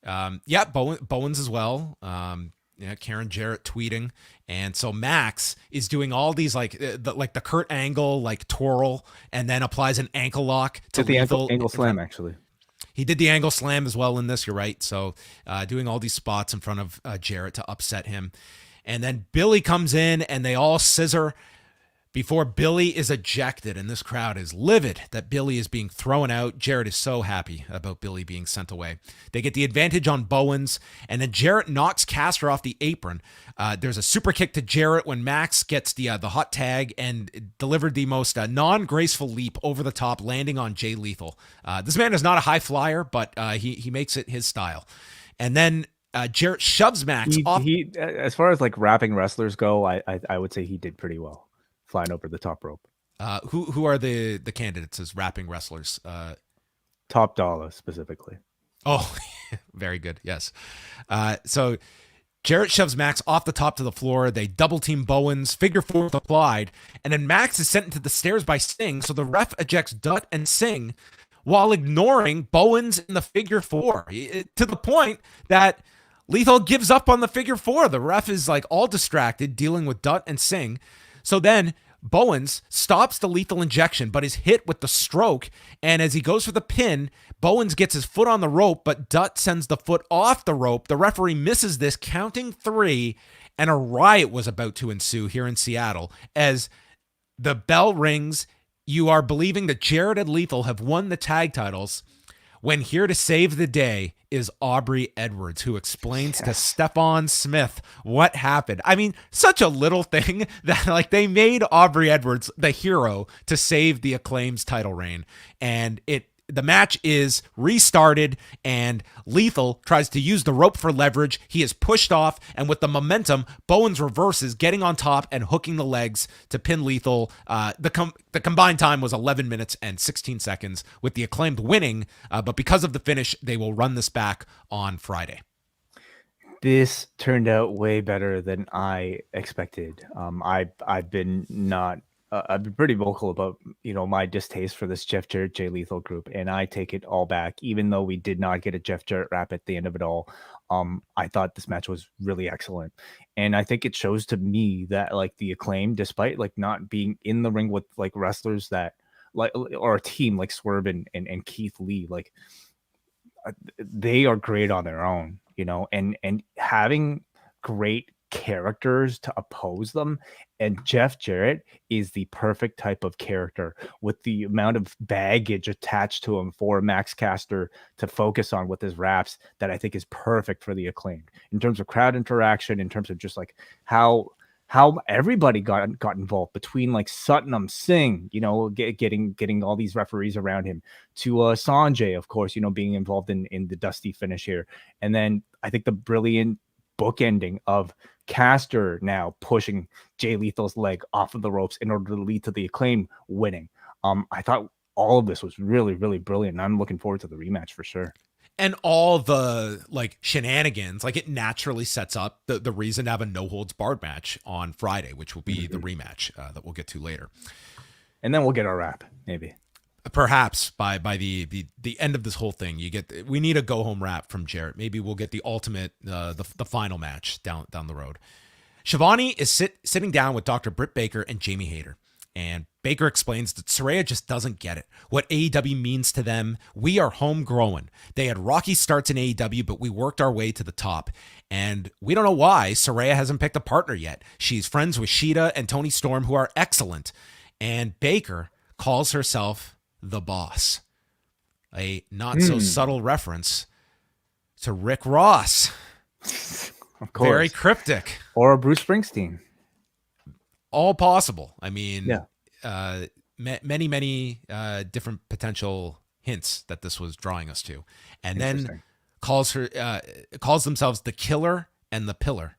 Bowens as well. Karen Jarrett tweeting. And so Max is doing all these like the Kurt Angle, like twirl, and then applies an ankle lock to the ankle slam, actually. He did the angle slam as well in this. You're right. So doing all these spots in front of Jarrett to upset him. And then Billy comes in and they all scissor before Billy is ejected. And this crowd is livid that Billy is being thrown out. Jarrett is so happy about Billy being sent away. They get the advantage on Bowens. And then Jarrett knocks Caster off the apron. There's a super kick to Jarrett when Max gets the hot tag and delivered the most non-graceful leap over the top, landing on Jay Lethal. This man is not a high flyer, but he makes it his style. And then Jarrett shoves Max off. He, as far as like wrapping wrestlers go, I would say he did pretty well, flying over the top rope. Who are the candidates as wrapping wrestlers? Top Dollar specifically. Oh, very good. Yes. So Jarrett shoves Max off the top to the floor. They double team Bowens, figure four applied, and then Max is sent into the stairs by Singh. So the ref ejects Dutt and Singh while ignoring Bowens in the figure four, to the point that Lethal gives up on the figure four. The ref is like all distracted dealing with Dutt and Singh. So then Bowens stops the lethal injection, but is hit with the stroke. And as he goes for the pin, Bowens gets his foot on the rope, but Dutt sends the foot off the rope. The referee misses this, counting 3, and a riot was about to ensue here in Seattle. As the bell rings, you are believing that Jarrett and Lethal have won the tag titles, when here to save the day is Aubrey Edwards, who explains to Stephon Smith what happened. I mean, such a little thing that like they made Aubrey Edwards the hero to save the Acclaim's title reign. And the match is restarted and Lethal tries to use the rope for leverage. He is pushed off, and with the momentum, Bowens reverses, getting on top and hooking the legs to pin Lethal. The combined time was 11 minutes and 16 seconds, with the Acclaimed winning, but because of the finish, they will run this back on Friday. This turned out way better than I expected. I've been pretty vocal about, my distaste for this Jeff Jarrett, Jay Lethal group, and I take it all back. Even though we did not get a Jeff Jarrett rap at the end of it all, I thought this match was really excellent. And I think it shows to me that like the Acclaim, despite like not being in the ring with like wrestlers that like, or a team like Swerve and Keith Lee, like they are great on their own, and having great characters to oppose them. And Jeff Jarrett is the perfect type of character with the amount of baggage attached to him for Max Caster to focus on with his raps that I think is perfect for the Acclaimed in terms of crowd interaction, in terms of just like how everybody got involved between like Sutton, Singh, getting all these referees around him, to Sanjay, of course, being involved in the Dusty finish here. And then I think the brilliant bookending of Caster now pushing Jay Lethal's leg off of the ropes in order to lead to the Acclaim winning. I thought all of this was really, really brilliant, and I'm looking forward to the rematch for sure. And all the like shenanigans, like it naturally sets up the reason to have a no holds barred match on Friday, which will be the rematch that we'll get to later. And then we'll get our wrap, maybe. Perhaps by the end of this whole thing, we need a go home wrap from Jarrett. Maybe we'll get the ultimate, the final match down the road. Shivani is sitting down with Dr. Britt Baker and Jamie Hayter, and Baker explains that Saraya just doesn't get it. What AEW means to them. We are homegrown. They had rocky starts in AEW, but we worked our way to the top. And we don't know why Saraya hasn't picked a partner yet. She's friends with Shida and Tony Storm, who are excellent. And Baker calls herself the Boss. A not so subtle reference to Rick Ross. Of course. Very cryptic. Or Bruce Springsteen. All possible. I mean, yeah. Many different potential hints that this was drawing us to. And then calls themselves the Killer and the Pillar.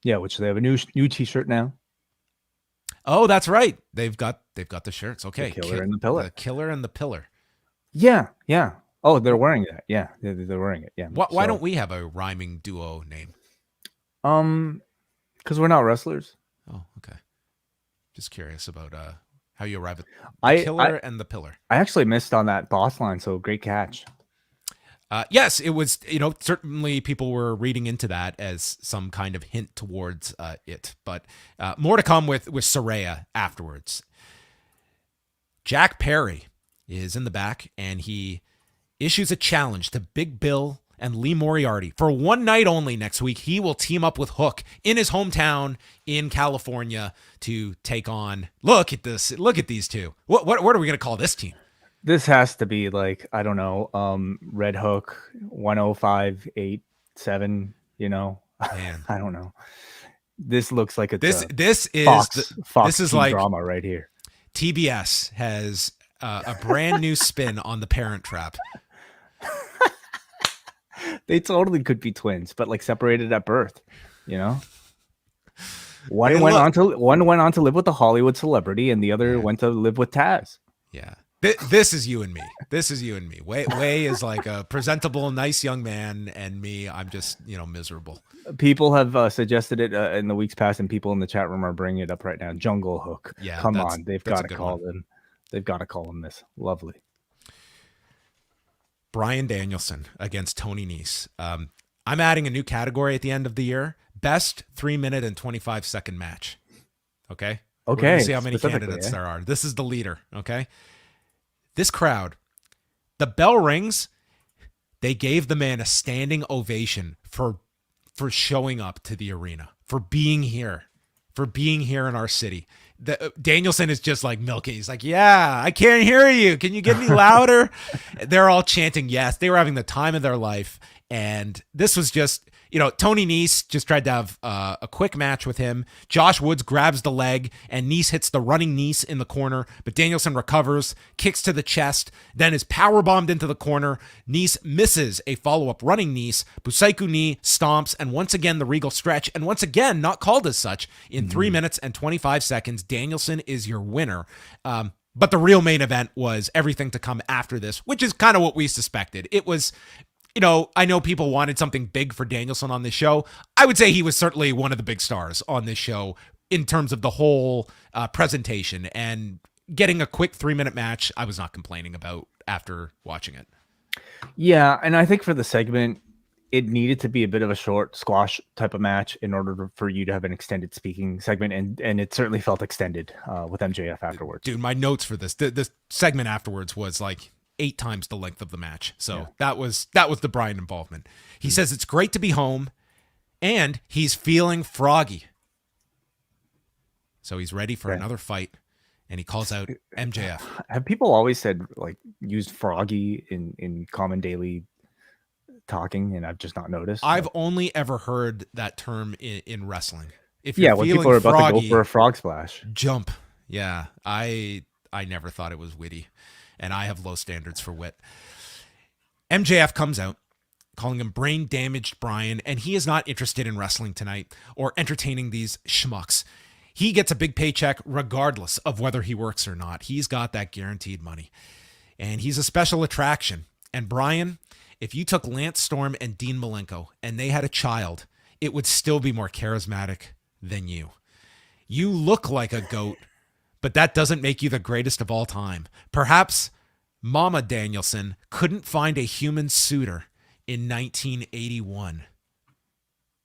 Yeah, which they have a new t-shirt now. Oh, that's right. They've got the shirts. Okay. The Killer and the Pillar. The Killer and the Pillar. Yeah. Oh, they're wearing that. Yeah, they're wearing it. Yeah. Why don't we have a rhyming duo name? Because we're not wrestlers. Oh, okay. Just curious about how you arrive at the killer and the pillar. I actually missed on that boss line, so great catch. Yes, it was, certainly people were reading into that as some kind of hint towards it, but more to come with Saraya afterwards. Jack Perry is in the back, and he issues a challenge to Big Bill and Lee Moriarty. For one night only next week, he will team up with Hook in his hometown in California to take on, look at these two. What are we going to call this team? This has to be like, I don't know, Red Hook 10587, Man. I don't know. This looks like it's this is Fox like drama right here. TBS has a brand new spin on the Parent Trap. They totally could be twins, but like separated at birth, One went on to live with a Hollywood celebrity, and the other went to live with Taz. Yeah. This is you and me. Wai is like a presentable, nice young man, and me, I'm just, miserable. People have suggested it in the weeks past, and people in the chat room are bringing it up right now. Jungle Hook. Yeah, come on, they've got to call him. They've got to call him this. Lovely. Bryan Danielson against Tony Nese. I'm adding a new category at the end of the year: best 3-minute and 25-second match. Okay. We're gonna see how many candidates there are. This is the leader. Okay. This crowd, the bell rings. They gave the man a standing ovation for showing up to the arena, for being here in our city. Danielson is just like milking. He's like, yeah, I can't hear you. Can you get me louder? They're all chanting yes. They were having the time of their life. And this was just, Tony Nese just tried to have a quick match with him. Josh Woods grabs the leg, and Nese hits the running Nese in the corner, but Danielson recovers, kicks to the chest, then is powerbombed into the corner. Nese misses a follow-up running Nese. Busaiku knee stomps, and once again the Regal stretch, and once again not called as such. In 3 minutes and 25 seconds, Danielson is your winner. But the real main event was everything to come after this, which is kind of what we suspected. It was... I know people wanted something big for Danielson on this show. I would say he was certainly one of the big stars on this show in terms of the whole presentation, and getting a quick 3-minute match, I was not complaining about after watching it. Yeah, and I think for the segment, it needed to be a bit of a short squash type of match in order for you to have an extended speaking segment, and it certainly felt extended with MJF afterwards. Dude, my notes for this segment afterwards was like 8 times the length of the match. So that was the Bryan involvement. He says it's great to be home, and he's feeling froggy. So he's ready for another fight, and he calls out MJF. Have people always said, like, used froggy in common daily talking, and I've just not noticed? I've only ever heard that term in wrestling. If you're when people are about froggy, to go for a frog splash. Jump. Yeah. I never thought it was witty. And I have low standards for wit. MJF comes out, calling him brain-damaged Bryan, and he is not interested in wrestling tonight or entertaining these schmucks. He gets a big paycheck regardless of whether he works or not. He's got that guaranteed money. And he's a special attraction. And Bryan, if you took Lance Storm and Dean Malenko and they had a child, it would still be more charismatic than you. You look like a goat, but that doesn't make you the greatest of all time. Perhaps Mama Danielson couldn't find a human suitor in 1981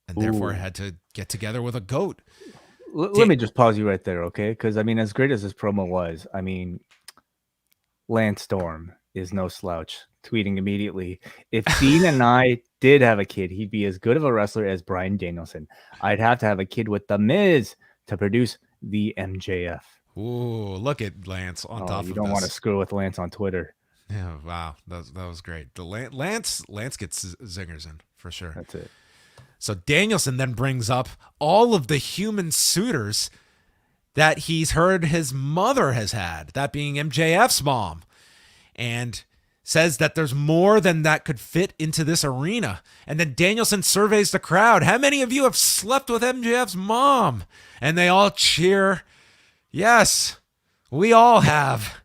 and therefore had to get together with a goat. Let me just pause you right there, okay? Because, as great as this promo was, Lance Storm is no slouch, tweeting immediately, if Dean and I did have a kid, he'd be as good of a wrestler as Bryan Danielson. I'd have to have a kid with The Miz to produce the MJF. Ooh, look at Lance on top of this. You don't want to screw with Lance on Twitter. Yeah, wow. That was great. The Lance gets zingers in, for sure. That's it. So Danielson then brings up all of the human suitors that he's heard his mother has had, that being MJF's mom, and says that there's more than that could fit into this arena. And then Danielson surveys the crowd. How many of you have slept with MJF's mom? And they all cheer. Yes, we all have.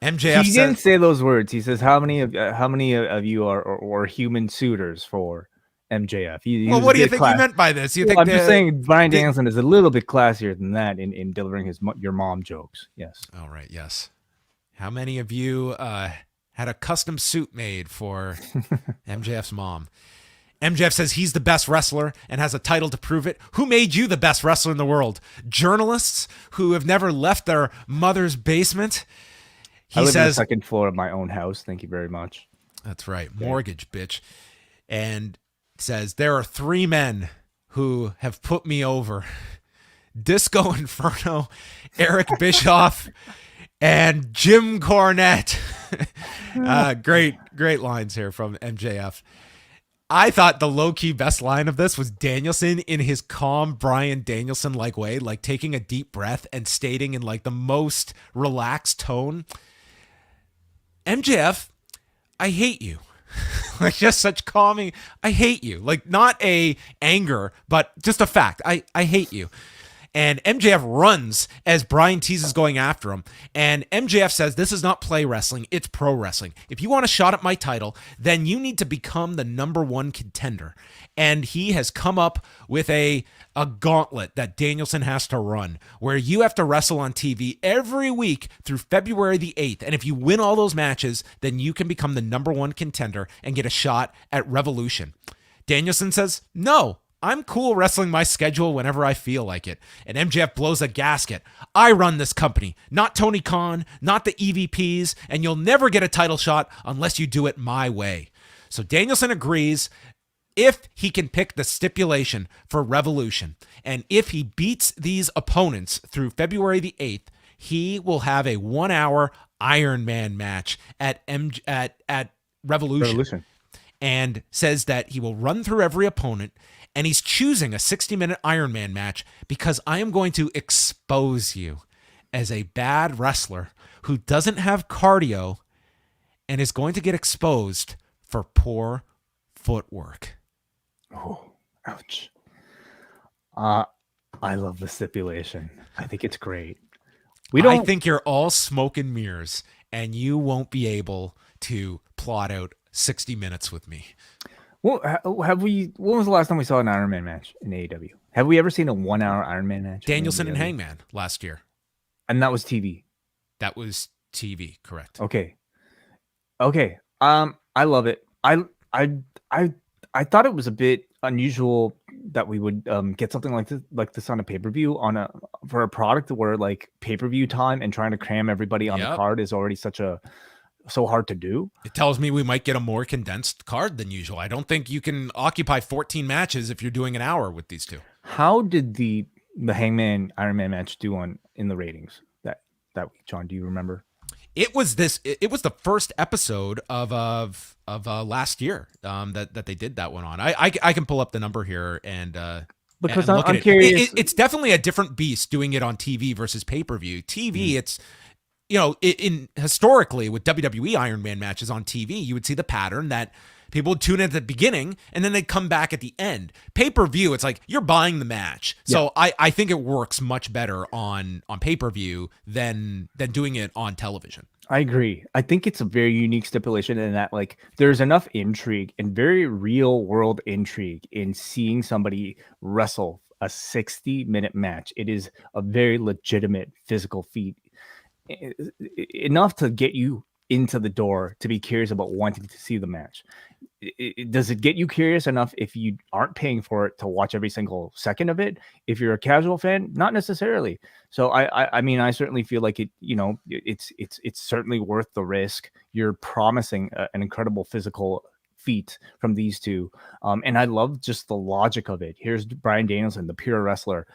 MJF He said, didn't say those words. He says, "How many of you are human suitors for MJF?" He well, was what a do you bit think he meant by this? You think I'm just saying Bryan the- Danielson is a little bit classier than that in delivering your mom jokes. Yes. All right, yes. How many of you had a custom suit made for MJF's mom? MJF says he's the best wrestler and has a title to prove it. Who made you the best wrestler in the world? Journalists who have never left their mother's basement? I live on the second floor of my own house. Thank you very much. That's right. Mortgage, bitch. And says, there are 3 men who have put me over. Disco Inferno, Eric Bischoff, and Jim Cornette. Great lines here from MJF. I thought the low-key best line of this was Danielson in his calm Bryan Danielson-like way, like taking a deep breath and stating in like the most relaxed tone, MJF, I hate you. Like just such calming, I hate you. Like not a anger, but just a fact. I hate you. And MJF runs as Bryan teases going after him. And MJF says, this is not play wrestling, it's pro wrestling. If you want a shot at my title, then you need to become the #1 contender. And he has come up with a gauntlet that Danielson has to run, where you have to wrestle on TV every week through February the 8th. And if you win all those matches, then you can become the #1 contender and get a shot at Revolution. Danielson says, no. I'm cool wrestling my schedule whenever I feel like it. And MJF blows a gasket. I run this company, not Tony Khan, not the EVPs, and you'll never get a title shot unless you do it my way. So Danielson agrees if he can pick the stipulation for Revolution. And if he beats these opponents through February the 8th, he will have a 1-hour Iron Man match at Revolution. And says that he will run through every opponent. And he's choosing a 60-minute Iron Man match because I am going to expose you as a bad wrestler who doesn't have cardio and is going to get exposed for poor footwork. Oh, ouch. I love the stipulation. I think it's great. I think you're all smoke and mirrors, and you won't be able to plot out 60 minutes with me. Well, when was the last time we saw an Iron Man match in AEW? Have we ever seen a 1-hour Iron Man match? Danielson and Hangman last year. And that was TV. That was TV, correct. Okay. I love it. I thought it was a bit unusual that we would get something like this on a pay-per-view for a product where like pay-per-view time and trying to cram everybody on the card is already so hard to do. It tells me we might get a more condensed card than usual. I don't think you can occupy 14 matches if you're doing an hour with these two. How did the Hangman Iron Man match do in the ratings that week, John? Do you remember? It was the first episode of last year that they did that one on. I can pull up the number here and because and I'm curious. It's definitely a different beast doing it on TV versus pay-per-view. TV, it's in historically with WWE Iron Man matches on TV, you would see the pattern that people would tune in at the beginning and then they'd come back at the end. Pay-per-view, it's like you're buying the match. So I think it works much better on pay-per-view than doing it on television. I agree. I think it's a very unique stipulation in that like there's enough intrigue and very real world intrigue in seeing somebody wrestle a 60-minute match. It is a very legitimate physical feat. Enough to get you into the door to be curious about wanting to see the match. Does it get you curious enough if you aren't paying for it to watch every single second of it? If you're a casual fan, not necessarily. So I mean, I certainly feel like it. It's certainly worth the risk. You're promising an incredible physical feat from these two, and I love just the logic of it. Here's Bryan Danielson, the pure wrestler,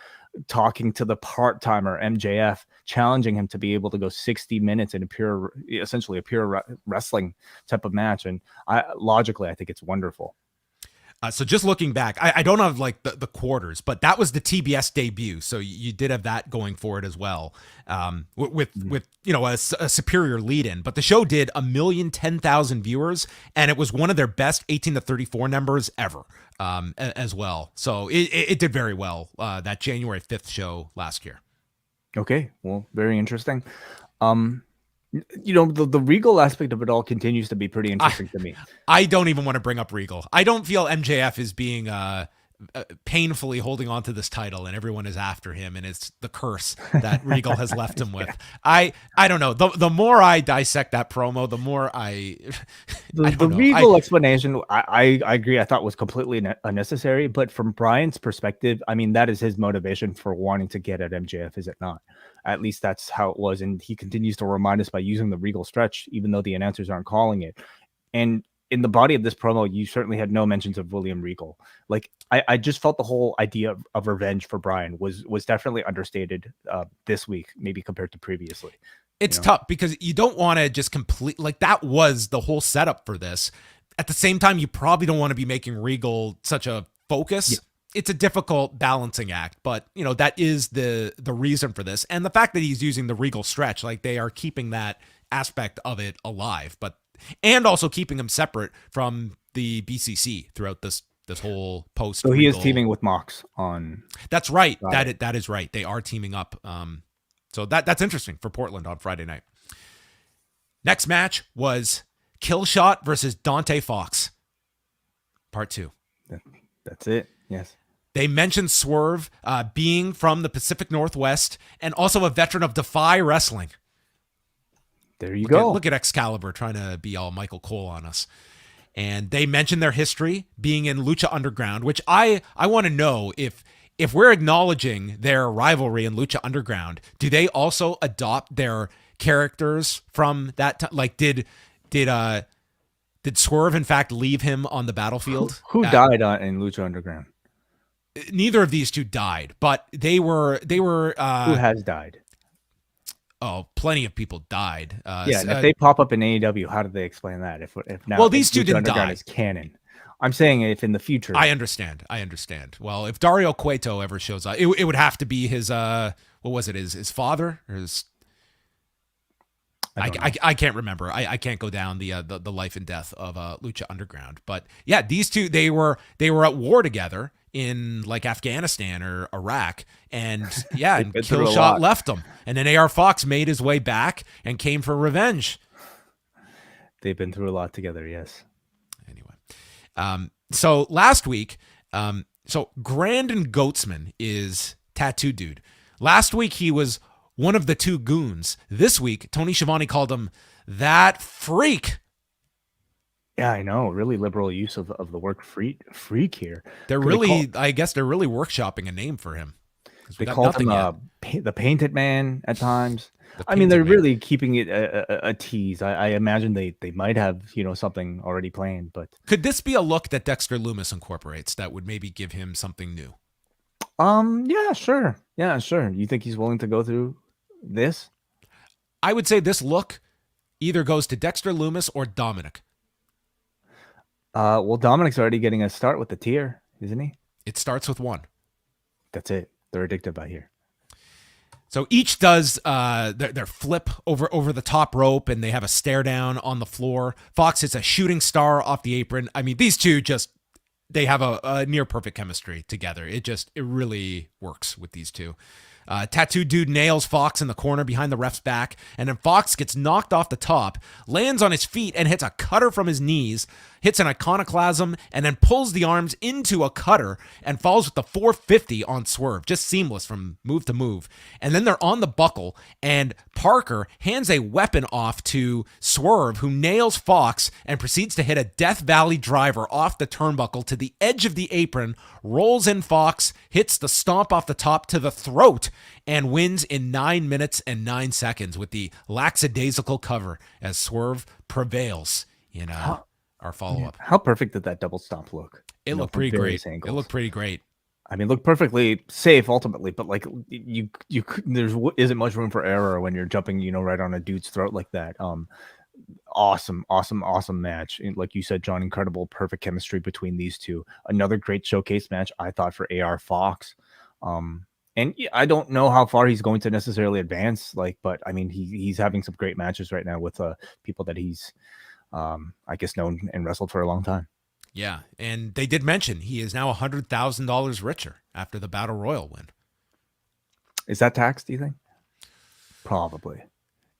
talking to the part-timer MJF, challenging him to be able to go 60 minutes in essentially a pure wrestling type of match. And logically, I think it's wonderful. So just looking back, I don't have like the quarters, but that was the TBS debut. So you did have that going for it as well, with a superior lead in. But the show did 1,010,000 viewers, and it was one of their best 18 to 34 numbers ever, as well. So it did very well, that January 5th show last year. Okay, well, very interesting. The Regal aspect of it all continues to be pretty interesting to me. I don't even want to bring up Regal. I don't feel MJF is being painfully holding on to this title and everyone is after him, and it's the curse that Regal has left him with. I don't know. The more I dissect that promo, the more the Regal explanation, I agree, I thought was completely unnecessary, but from Bryan's perspective, I mean, that is his motivation for wanting to get at MJF, is it not? At least that's how it was, and he continues to remind us by using the Regal stretch, even though the announcers aren't calling it. And in the body of this promo, you certainly had no mentions of William Regal. Like, I just felt the whole idea of revenge for Bryan was definitely understated this week, maybe compared to previously. It's tough because you don't want to just complete, like, that was the whole setup for this. At the same time, you probably don't want to be making Regal such a focus. Yeah. It's a difficult balancing act, but that is the reason for this. And the fact that he's using the Regal stretch, like, they are keeping that aspect of it alive, and also keeping him separate from the BCC throughout this whole post. So he is teaming with Mox on. That's right. That is right. They are teaming up. So that's interesting for Portland on Friday night. Next match was Killshot versus Dante Fox. Part 2. That's it. Yes. They mentioned Swerve being from the Pacific Northwest and also a veteran of Defy Wrestling. There you go. Look at Excalibur trying to be all Michael Cole on us. And they mentioned their history being in Lucha Underground, which I want to know if we're acknowledging their rivalry in Lucha Underground, do they also adopt their characters from that time? Like, did Swerve in fact leave him on the battlefield? Who died in Lucha Underground? Neither of these two died, but they were. Who has died? Oh, plenty of people died. And if they pop up in AEW, how do they explain that? If now, well, these two didn't die. Is canon. I'm saying if in the future. I understand. Well, if Dario Cueto ever shows up, it would have to be his. What was it? His father or his. I can't remember. I can't go down the life and death of Lucha Underground. But yeah, these two they were at war together in like Afghanistan or Iraq, and yeah, and Killshot left them, and then AR Fox made his way back and came for revenge. They've been through a lot together, yes. Anyway, so last week, so Grandin Goatsman is Tattoo Dude. Last week he was one of the two goons. This week, Tony Schiavone called him that freak. Yeah, I know. Really liberal use of the word freak here. I guess they're really workshopping a name for him. They called him the Painted Man at times. I mean, they're really keeping it a tease. I imagine they might have, something already planned. But could this be a look that Dexter Lumis incorporates that would maybe give him something new? Yeah, sure. You think he's willing to go through this? I would say this look either goes to Dexter Lumis or Dominic. Well, Dominic's already getting a start with the tier, isn't he? It starts with one. That's it. They're addictive out here. So each does their flip over the top rope, and they have a stare down on the floor. Fox hits a shooting star off the apron. I mean, these two they have a near perfect chemistry together. It really works with these two. Tattoo Dude nails Fox in the corner behind the ref's back, and then Fox gets knocked off the top, lands on his feet and hits a cutter from his knees, hits an iconoclasm, and then pulls the arms into a cutter and falls with the 450 on Swerve. Just seamless from move to move. And then they're on the buckle, and Parker hands a weapon off to Swerve, who nails Fox and proceeds to hit a Death Valley driver off the turnbuckle to the edge of the apron, rolls in Fox, hits the stomp off the top to the throat, and wins in 9 minutes and 9 seconds with the lackadaisical cover as Swerve prevails in our follow-up. How perfect did that double stomp look? It looked pretty great. It looked pretty great. I mean, looked perfectly safe ultimately, but like there isn't much room for error when you're jumping, right on a dude's throat like that. Awesome match. And like you said, John, incredible, perfect chemistry between these two. Another great showcase match, I thought, for AR Fox. And I don't know how far he's going to necessarily advance, but I mean, he's having some great matches right now with people that he's, I guess, known and wrestled for a long time. Yeah, and they did mention he is now $100,000 richer after the Battle Royal win. Is that taxed, do you think? Probably.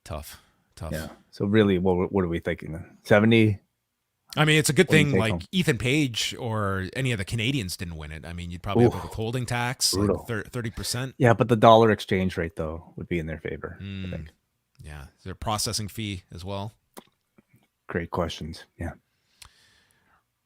Tough. Tough. Yeah. So really, what are we thinking then? 70? I mean, it's a good What do you thing take like home? Ethan Page or any of the Canadians didn't win it. I mean, you'd probably have a Oof, withholding tax, brutal. like 30%. Yeah, but the dollar exchange rate though would be in their favor. I think. Yeah. Is there a processing fee as well? Great questions. Yeah.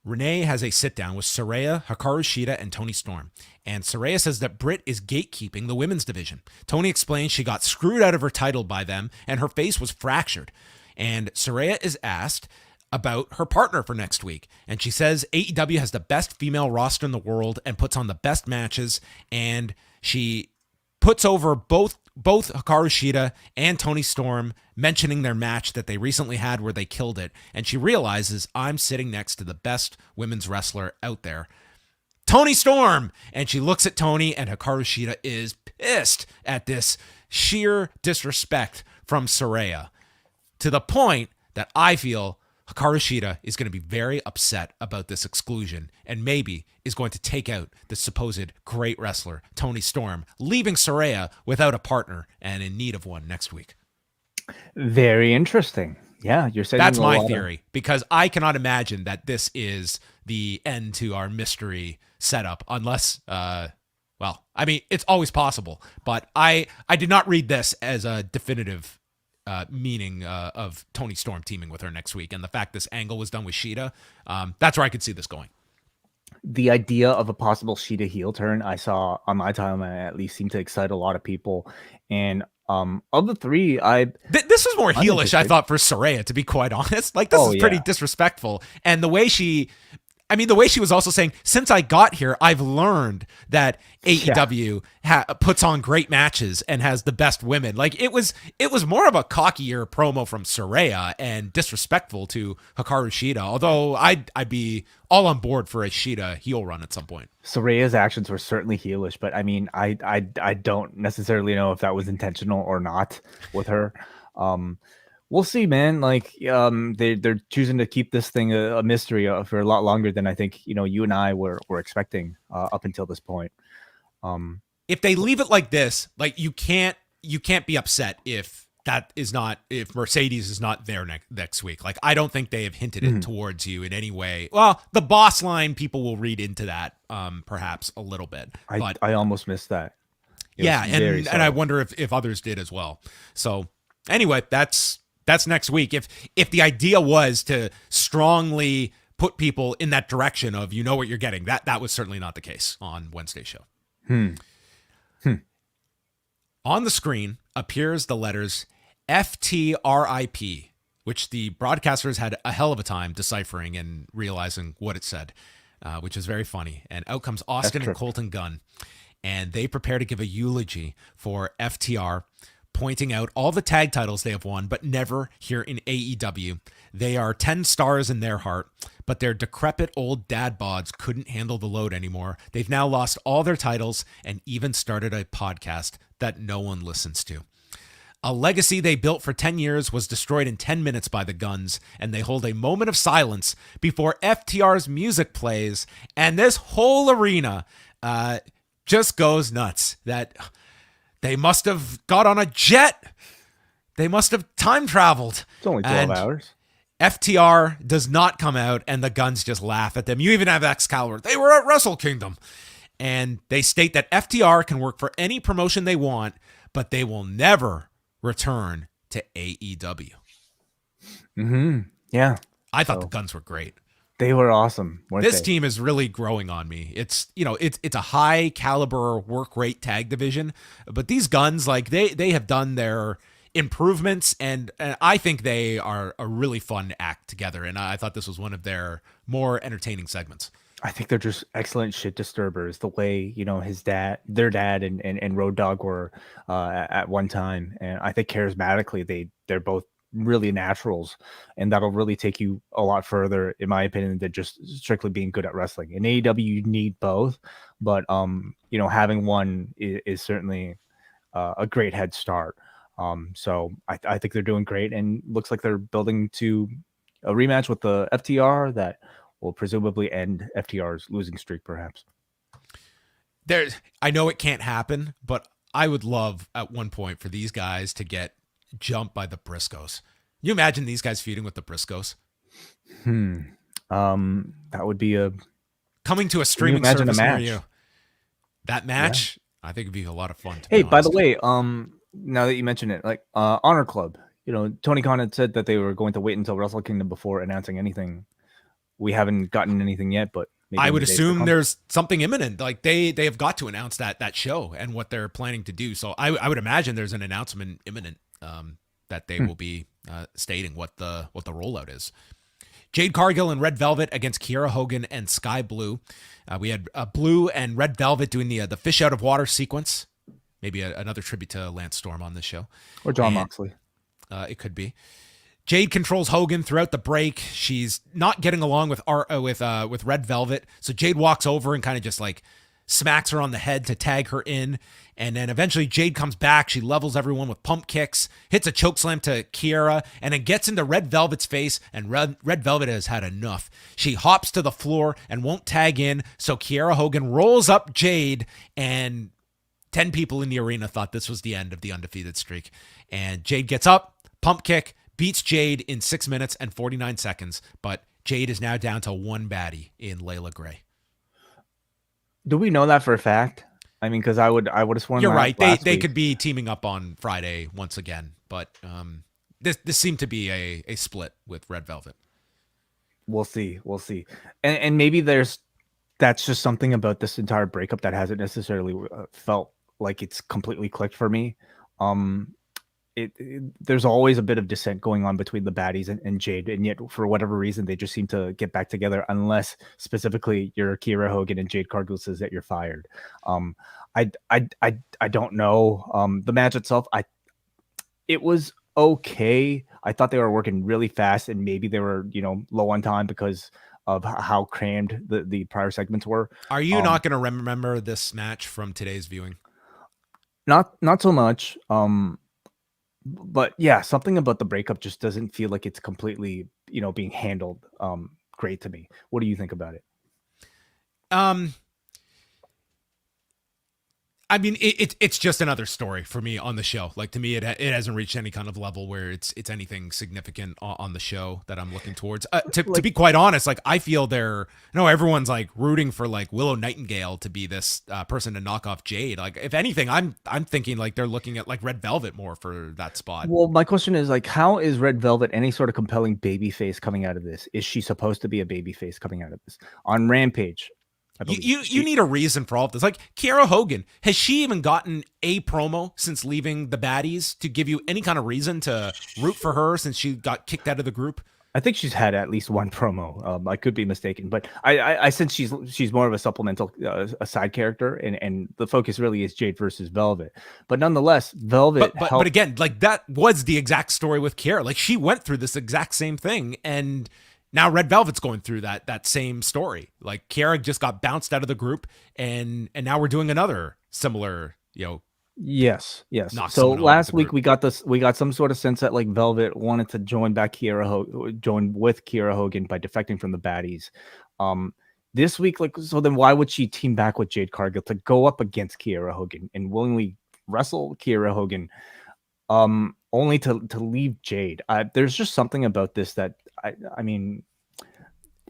Renee has a sit down with Saraya, Hikaru Shida, and Toni Storm. And Saraya says that Britt is gatekeeping the women's division. Toni explains she got screwed out of her title by them and her face was fractured. And Saraya is asked about her partner for next week. And she says AEW has the best female roster in the world and puts on the best matches. And she puts over both Hikaru Shida and Toni Storm, mentioning their match that they recently had where they killed it. And she realizes, I'm sitting next to the best women's wrestler out there, Toni Storm. And she looks at Toni, and Hikaru Shida is pissed at this sheer disrespect from Saraya, to the point that I feel Hikaru Shida is going to be very upset about this exclusion and maybe is going to take out the supposed great wrestler, Toni Storm, leaving Saraya without a partner and in need of one next week. Very interesting. Yeah, you're saying that's my theory, because I cannot imagine that this is the end to our mystery setup unless, well, I mean, it's always possible, but I did not read this as a definitive meaning of Toni Storm teaming with her next week. And the fact this angle was done with Shida, that's where I could see this going. The idea of a possible Shida heel turn, I saw on my timeline, at least seemed to excite a lot of people. And of the three, this was more heelish, I thought, for Saraya, to be quite honest. Like, this is pretty disrespectful. And the way she was also saying, since I got here, I've learned that AEW puts on great matches and has the best women. Like, it was more of a cockier promo from Saraya and disrespectful to Hikaru Shida. Although I'd be all on board for a Shida heel run at some point. Saraya's actions were certainly heelish, but I mean, I don't necessarily know if that was intentional or not with her. We'll see, man. Like, they're choosing to keep this thing a mystery for a lot longer than I think, you and I were expecting up until this point. If they leave it like this, like, you can't be upset if Mercedes is not there next week. Like, I don't think they have hinted it towards you in any way. Well, the boss line, people will read into that perhaps a little bit. But I almost missed that. And I wonder if others did as well. So anyway, that's next week. If the idea was to strongly put people in that direction of what you're getting, that was certainly not the case on Wednesday's show. On the screen appears the letters FTRIP, which the broadcasters had a hell of a time deciphering and realizing what it said, which is very funny. And out comes Austin and Colton Gunn, and they prepare to give a eulogy for FTR, pointing out all the tag titles they have won, but never here in AEW. They are 10 stars in their heart, but their decrepit old dad bods couldn't handle the load anymore. They've now lost all their titles and even started a podcast that no one listens to. A legacy they built for 10 years was destroyed in 10 minutes by the Guns, and they hold a moment of silence before FTR's music plays, and this whole arena just goes nuts. That they must have got on a jet. They must have time traveled. It's only 12 hours. FTR does not come out, and the Guns just laugh at them. You even have Excalibur. They were at Wrestle Kingdom. And they state that FTR can work for any promotion they want, but they will never return to AEW. Yeah. I thought the Guns were great. They were awesome. This team is really growing on me. It's a high caliber work rate tag division, but these Guns, like, they have done their improvements, and I think they are a really fun act together. And I thought this was one of their more entertaining segments. I think they're just excellent shit disturbers. The way, their dad and Road Dogg were at one time. And I think charismatically, they're both really naturals, and that'll really take you a lot further, in my opinion, than just strictly being good at wrestling. In AEW, you need both, but having one is certainly a great head start. So I think they're doing great, and looks like they're building to a rematch with the FTR that will presumably end FTR's losing streak, perhaps. I know it can't happen, but I would love at one point for these guys to get jumped by the Briscoes. You imagine these guys feuding with the Briscoes? That would be a coming to a streaming imagine service a near match? you. That match, I think, would be a lot of fun. To Hey, be by the honest. way, now that you mention it, like Honor Club, Tony Khan had said that they were going to wait until Wrestle Kingdom before announcing anything. We haven't gotten anything yet, but maybe I in would the days to assume come. there's something imminent. Like they have got to announce that show and what they're planning to do. So I would imagine there's an announcement imminent that they will be stating what the rollout is. Jade Cargill and Red Velvet against Kiera Hogan and Skye Blue. We had Blue and Red Velvet doing the fish out of water sequence. Maybe another tribute to Lance Storm on this show. Or John Moxley. It could be. Jade controls Hogan throughout the break. She's not getting along with Red Velvet, so Jade walks over and kind of just like smacks her on the head to tag her in. And then eventually Jade comes back. She levels everyone with pump kicks, hits a chokeslam to Kiera, and then gets into Red Velvet's face, and Red Velvet has had enough. She hops to the floor and won't tag in, so Kiera Hogan rolls up Jade, and 10 people in the arena thought this was the end of the undefeated streak. And Jade gets up, pump kick, beats Jade in 6 minutes and 49 seconds, but Jade is now down to one baddie in Layla Gray. Do we know that for a fact? I mean, because I would have sworn you're that right. last They week. could be teaming up on Friday once again, but this seemed to be a split with Red Velvet. We'll see. And maybe that's just something about this entire breakup that hasn't necessarily felt like it's completely clicked for me. There's always a bit of dissent going on between the baddies and Jade, and yet for whatever reason they just seem to get back together, unless specifically you're Kiera Hogan and Jade Cargill says that you're fired. I don't know. The match itself, it was okay. I thought they were working really fast, and maybe they were low on time because of how crammed the prior segments were. Are you not going to remember this match from today's viewing? Not so much. But yeah, something about the breakup just doesn't feel like it's completely, being handled great to me. What do you think about it? I mean, it's just another story for me on the show. Like, to me, it hasn't reached any kind of level where it's anything significant on the show that I'm looking towards. To be quite honest, like, I feel everyone's like rooting for like Willow Nightingale to be this person to knock off Jade. Like, if anything, I'm thinking like they're looking at like Red Velvet more for that spot. Well, my question is like, how is Red Velvet any sort of compelling baby face coming out of this? Is she supposed to be a baby face coming out of this on Rampage? You need a reason for all of this. Like, Kiera Hogan, has she even gotten a promo since leaving the baddies to give you any kind of reason to root for her since she got kicked out of the group? I think she's had at least one promo. I could be mistaken, but I sense she's more of a supplemental, a side character, and the focus really is Jade versus Velvet. But nonetheless, Velvet. But again, like, that was the exact story with Kiera. Like, she went through this exact same thing, and now Red Velvet's going through that same story. Like, Kiera just got bounced out of the group, and now we're doing another similar, Yes. So last week we got some sort of sense that like Velvet wanted to join with Kiera Hogan by defecting from the baddies. This week, so then why would she team back with Jade Cargill to go up against Kiera Hogan and willingly wrestle Kiera Hogan, only to leave Jade? There's just something about this that I mean,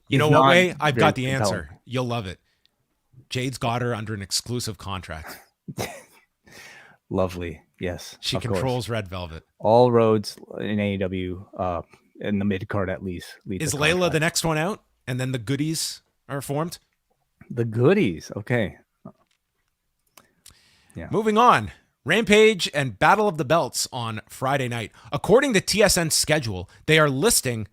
you know what, Way? I've got the compelling. answer. You'll love it. Jade's got her under an exclusive contract. Lovely. Yes. She controls Red Velvet. All roads in AEW, in the mid card at least. Is Layla the next one out? And then the goodies are formed? The goodies. Okay. Yeah. Moving on. Rampage and Battle of the Belts on Friday night. According to TSN's schedule, they are listing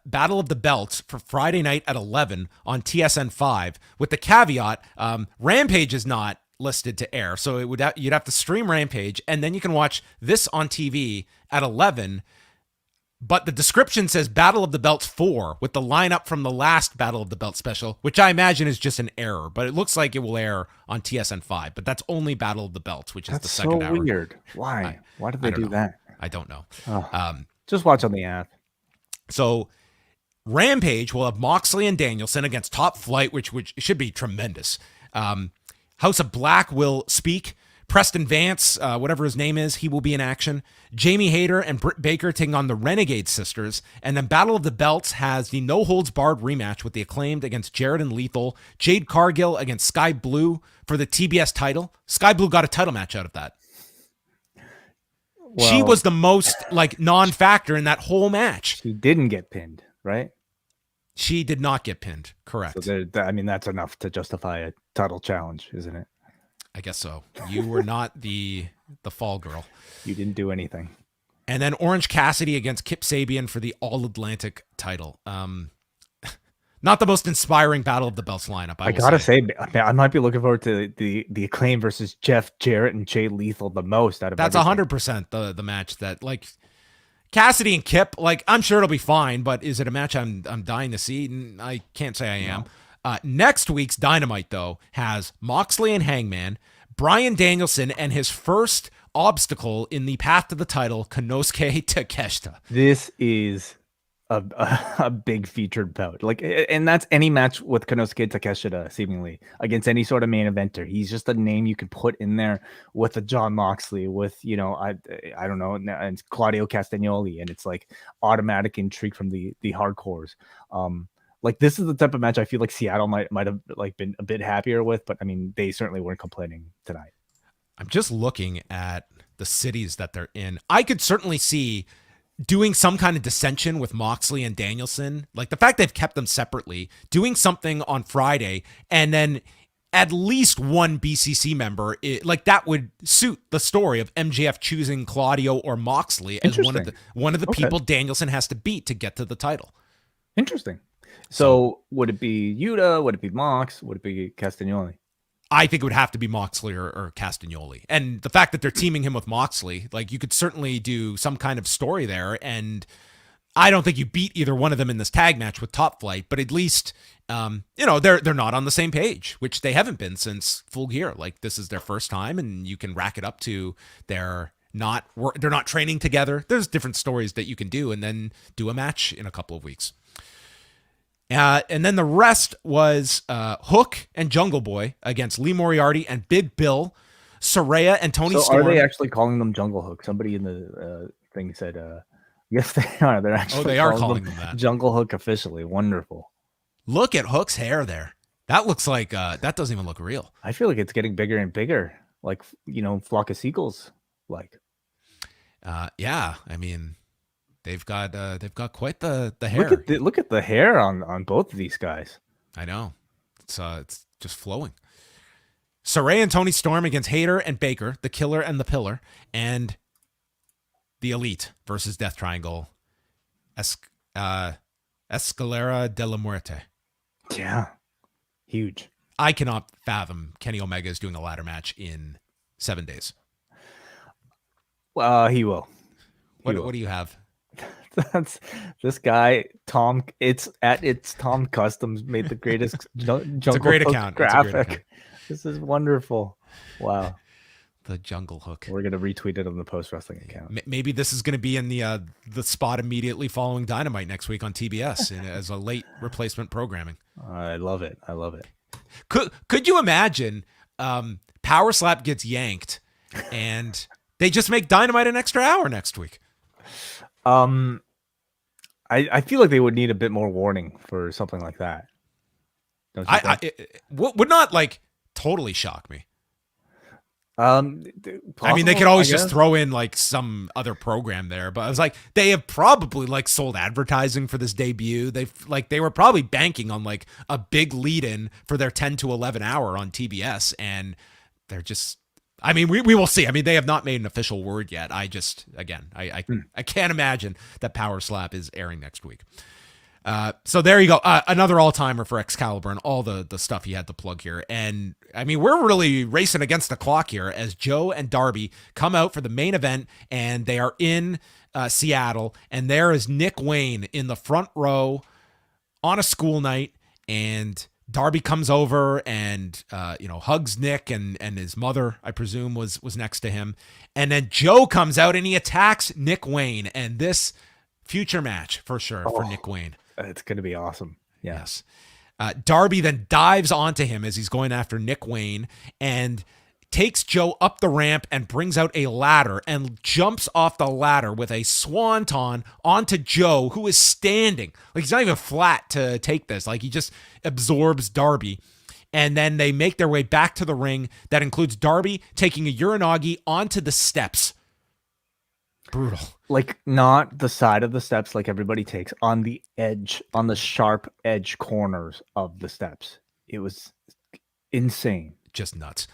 Battle of the Belts for Friday night at 11 on TSN 5, with the caveat Rampage is not listed to air, so you'd have to stream Rampage, and then you can watch this on TV at 11. But the description says Battle of the Belts 4 with the lineup from the last Battle of the Belts special, which I imagine is just an error, but it looks like it will air on TSN 5. But that's only Battle of the Belts, which is the second hour. That's so weird. Why? Why did they do that? I don't know. Just watch on the app. So Rampage will have Moxley and Danielson against Top Flight, which should be tremendous. House of Black will speak. Preston Vance, whatever his name is, he will be in action. Jamie Hayter and Britt Baker taking on the Renegade Sisters. And then Battle of the Belts has the no-holds-barred rematch with the Acclaimed against Jarrett and Lethal. Jade Cargill against Skye Blue for the TBS title. Skye Blue got a title match out of that. Well, she was the most non-factor in that whole match. She didn't get pinned, right? She did not get pinned. Correct. So that's enough to justify a title challenge, isn't it? I guess so. You were not the fall girl. You didn't do anything. And then Orange Cassidy against Kip Sabian for the All-Atlantic title. Not the most inspiring Battle of the Belts lineup. I gotta say, I might be looking forward to the Acclaim versus Jeff Jarrett and Jay Lethal the most out of that's 100% the match that Cassidy and Kip. I'm sure it'll be fine, but is it a match I'm dying to see? I can't say I am. Next week's Dynamite though has Moxley and Hangman, Bryan Danielson, and his first obstacle in the path to the title, Konosuke Takeshita. This is a big featured bout, and that's any match with Konosuke Takeshita seemingly against any sort of main eventer. He's just a name you can put in there with a John Moxley, with I don't know, and Claudio Castagnoli, and it's automatic intrigue from the hardcores. This is the type of match I feel like Seattle might have been a bit happier with, but I mean they certainly weren't complaining tonight. I'm just looking at the cities that they're in. I could certainly see doing some kind of dissension with Moxley and Danielson, the fact they've kept them separately, doing something on Friday, and then at least one BCC member, that would suit the story of MJF choosing Claudio or Moxley as one of the people Danielson has to beat to get to the title. Interesting. So would it be Yuta? Would it be Mox? Would it be Castagnoli? I think it would have to be Moxley or Castagnoli. And the fact that they're teaming him with Moxley, you could certainly do some kind of story there. And I don't think you beat either one of them in this tag match with Top Flight, but at least, they're not on the same page, which they haven't been since Full Gear. This is their first time, and you can rack it up to they're not training together. There's different stories that you can do, and then do a match in a couple of weeks. And then the rest was Hook and Jungle Boy against Lee Moriarty and Big Bill, Saraya and Tony Storm. Are they actually calling them Jungle Hook? Somebody in the thing said, yes, they are. They're actually they are calling them that. Jungle Hook officially. Wonderful. Look at Hook's hair there. That looks like, that doesn't even look real. I feel like it's getting bigger and bigger. Flock of seagulls. Yeah, I mean... They've got quite the hair. Look at the hair on both of these guys. I know. It's just flowing. Saraya and Tony Storm against Hayter and Baker, the Killer and the Pillar, and the Elite versus Death Triangle, Escalera de la Muerte. Yeah. Huge. I cannot fathom Kenny Omega is doing a ladder match in 7 days. He will. What do you have? That's this guy Tom. It's Tom Customs made the greatest Jungle Hook graphic. This is wonderful. Wow, the Jungle Hook. We're gonna retweet it on the Post Wrestling account. Maybe this is gonna be in the spot immediately following Dynamite next week on TBS as a late replacement programming. I love it. Could you imagine? Power Slap gets yanked, and they just make Dynamite an extra hour next week. I feel like they would need a bit more warning for something like that. Don't you think? It would not totally shock me. Possible, I mean, they could always just throw in some other program there, but I was they have probably sold advertising for this debut. They were probably banking on a big lead in for their 10 to 11 hour on TBS, and they're just. I mean, we will see. I mean, they have not made an official word yet. I can't imagine that Power Slap is airing next week. So there you go. Another all-timer for Excalibur and all the stuff he had to plug here. And I mean, we're really racing against the clock here as Joe and Darby come out for the main event, and they are in Seattle, and there is Nick Wayne in the front row on a school night, and Darby comes over and, hugs Nick and his mother, I presume, was next to him. And then Joe comes out and he attacks Nick Wayne. And this future match for sure for Nick Wayne. It's going to be awesome. Yeah. Yes. Darby then dives onto him as he's going after Nick Wayne and takes Joe up the ramp and brings out a ladder and jumps off the ladder with a swanton onto Joe, who is standing. Like, he's not even flat to take this. Like, he just absorbs Darby. And then they make their way back to the ring. That includes Darby taking a Uranagi onto the steps. Brutal. Like, not the side of the steps like everybody takes, on the edge, on the sharp edge corners of the steps. It was insane. Just nuts.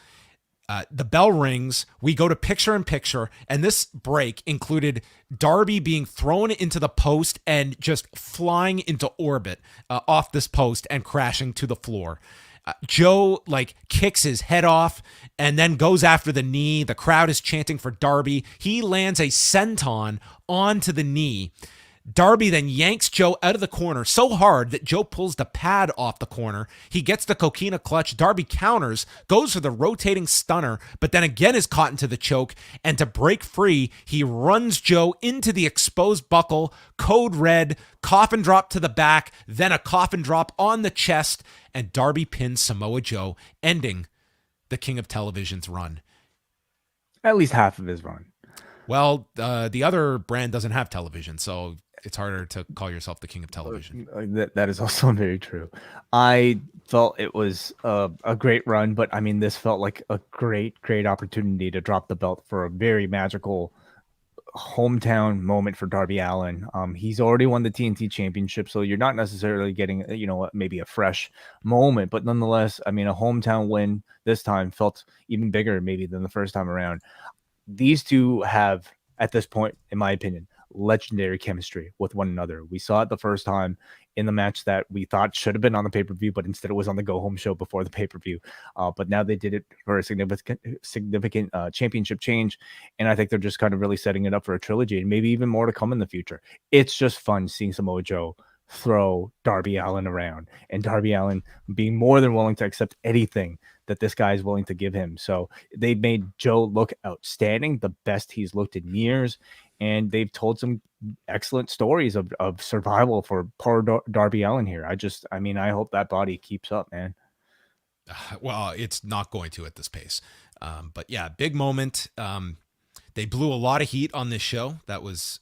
The bell rings. We go to picture-in-picture, and this break included Darby being thrown into the post and just flying into orbit off this post and crashing to the floor. Joe kicks his head off and then goes after the knee. The crowd is chanting for Darby. He lands a senton onto the knee. Darby then yanks Joe out of the corner so hard that Joe pulls the pad off the corner. He gets the coquina clutch. Darby counters, goes for the rotating stunner, but then again is caught into the choke. And to break free, he runs Joe into the exposed buckle, code red, coffin drop to the back, then a coffin drop on the chest, and Darby pins Samoa Joe, ending the King of Television's run. At least half of his run. Well, the other brand doesn't have television, so it's harder to call yourself the King of Television. That is also very true. I felt it was a great run, but I mean, this felt like a great opportunity to drop the belt for a very magical hometown moment for Darby Allin. He's already won the TNT Championship, so you're not necessarily getting, maybe a fresh moment, but nonetheless, I mean, a hometown win this time felt even bigger maybe than the first time around. These two have, at this point, in my opinion, legendary chemistry with one another. We saw it the first time in the match that we thought should have been on the pay-per-view, but instead it was on the go-home show before the pay-per-view. But now they did it for a significant championship change, and I think they're just kind of really setting it up for a trilogy and maybe even more to come in the future. It's just fun seeing Samoa Joe throw Darby Allin around, and Darby Allin being more than willing to accept anything that this guy is willing to give him. So they made Joe look outstanding, the best he's looked in years, and they've told some excellent stories of survival for poor Darby Allin here. I hope that body keeps up, man. Well, it's not going to at this pace. But yeah, big moment. They blew a lot of heat on this show that was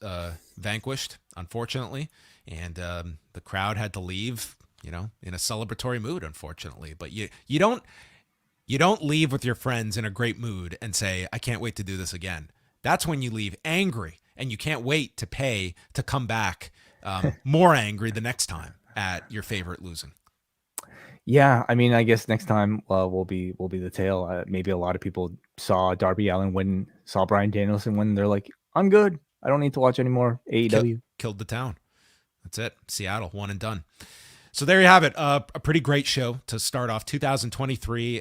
vanquished, unfortunately. And the crowd had to leave, in a celebratory mood, unfortunately. But you don't leave with your friends in a great mood and say, I can't wait to do this again. That's when you leave angry, and you can't wait to pay to come back more angry the next time at your favorite losing. Yeah, I mean, I guess next time will be the tale. Maybe a lot of people saw Darby Allin win, saw Bryan Danielson win. They're like, I'm good. I don't need to watch anymore. AEW killed the town. That's it. Seattle, one and done. So there you have it. A pretty great show to start off 2023.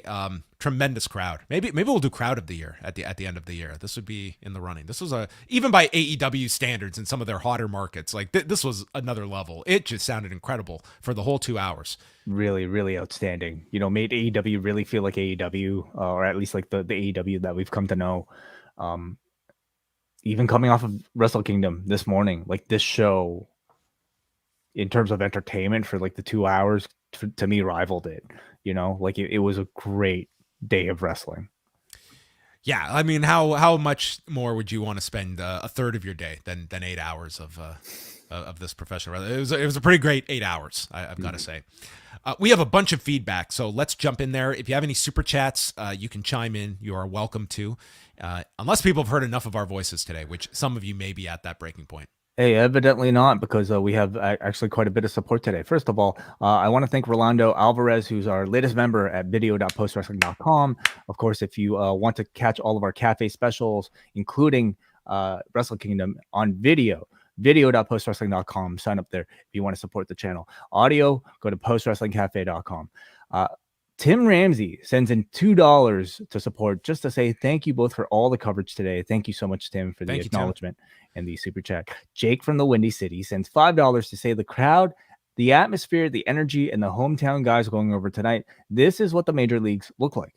Tremendous crowd. Maybe we'll do crowd of the year at the end of the year. This would be in the running. This was even by AEW standards in some of their hotter markets. This was another level. It just sounded incredible for the whole 2 hours. Really, really outstanding. Made AEW really feel like AEW, or at least like the AEW that we've come to know. Even coming off of Wrestle Kingdom this morning, like this show, in terms of entertainment for like the 2 hours, to me rivaled it. It was a great day of wrestling. Yeah, I mean, how much more would you want to spend a third of your day than 8 hours of this professional wrestling? It was a pretty great 8 hours, I've got to say. We have a bunch of feedback, so let's jump in there. If you have any super chats, you can chime in. You are welcome to, unless people have heard enough of our voices today, which some of you may be at that breaking point. Hey, evidently not, because we have actually quite a bit of support today. First of all, I want to thank Rolando Alvarez, who's our latest member at video.postwrestling.com. Of course, if you want to catch all of our cafe specials, including Wrestle Kingdom on video.postwrestling.com. Sign up there if you want to support the channel. Audio, go to postwrestlingcafe.com. Tim Ramsey sends in $2 to support, just to say thank you both for all the coverage today. Thank you so much, Tim, for the acknowledgement and the super chat. Jake from the Windy City sends $5 to say the crowd, the atmosphere, the energy, and the hometown guys going over tonight. This is what the major leagues look like.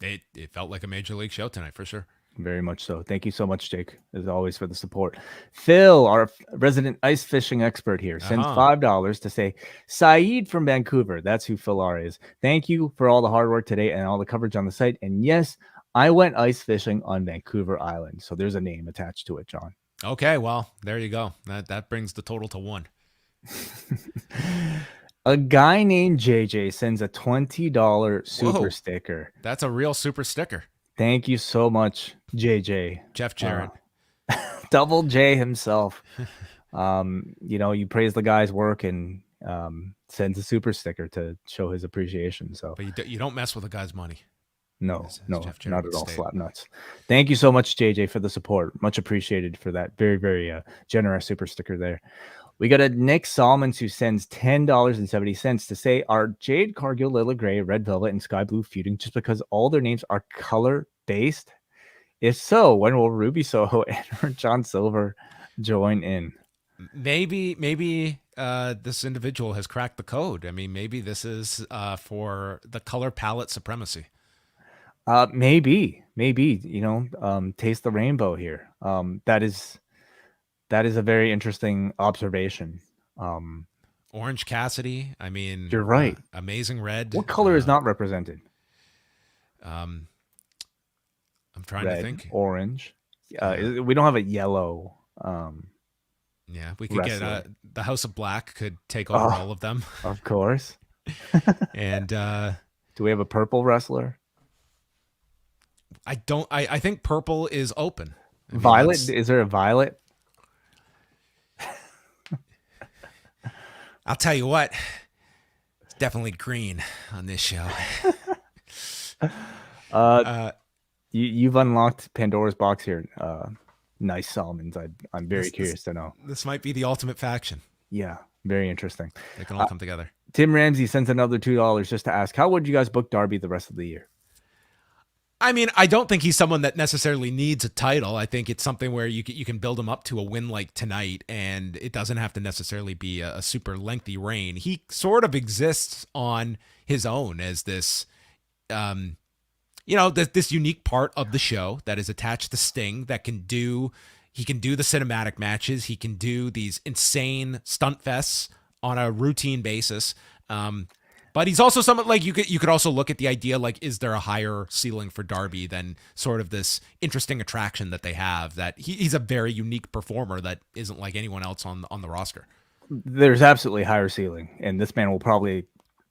It felt like a major league show tonight, for sure. Very much so. Thank you so much, Jake, as always, for the support. Phil, our resident ice fishing expert here, sends $5 to say, Saeed from Vancouver. That's who Phil R is. Thank you for all the hard work today and all the coverage on the site. And yes, I went ice fishing on Vancouver Island. So there's a name attached to it, John. Okay, well, there you go. That brings the total to 1. A guy named JJ sends a $20 super sticker. That's a real super sticker. Thank you so much, JJ. Jeff Jarrett. Double J himself. You praise the guy's work and sends a super sticker to show his appreciation. So, but you don't mess with a guy's money. No, not at all. Slap nuts. Thank you so much, JJ, for the support. Much appreciated for that very, very generous super sticker there. We got a Nick Solomons who sends $10.70 to say, are Jade, Cargill, Lila Gray, Red Velvet, and Sky Blue feuding just because all their names are color-based? If so, when will Ruby Soho and John Silver join in? Maybe this individual has cracked the code. I mean, maybe this is for the color palette supremacy. Maybe, taste the rainbow here. That is a very interesting observation. Orange Cassidy. I mean, you're right. Amazing Red. What color is not represented? I'm trying red, to think. Orange. We don't have a yellow. Yeah, we could get the House of Black could take over all of them. Of course. And do we have a purple wrestler? I don't. I think purple is open. Violet. Is there a violet? I'll tell you what, it's definitely green on this show. You've unlocked Pandora's box here. Nice Solomons. I'm very curious to know. This might be the ultimate faction. Yeah, very interesting. They can all come together. Tim Ramsey sends another $2 just to ask, how would you guys book Darby the rest of the year? I mean, I don't think he's someone that necessarily needs a title. I think it's something where you can build him up to a win like tonight, and it doesn't have to necessarily be a super lengthy reign. He sort of exists on his own as this, this unique part of the show that is attached to Sting that he can do the cinematic matches. He can do these insane stunt fests on a routine basis. But he's also someone like you could also look at the idea like, is there a higher ceiling for Darby than sort of this interesting attraction that they have, that he's a very unique performer that isn't like anyone else on the roster. There's absolutely a higher ceiling, and this man will probably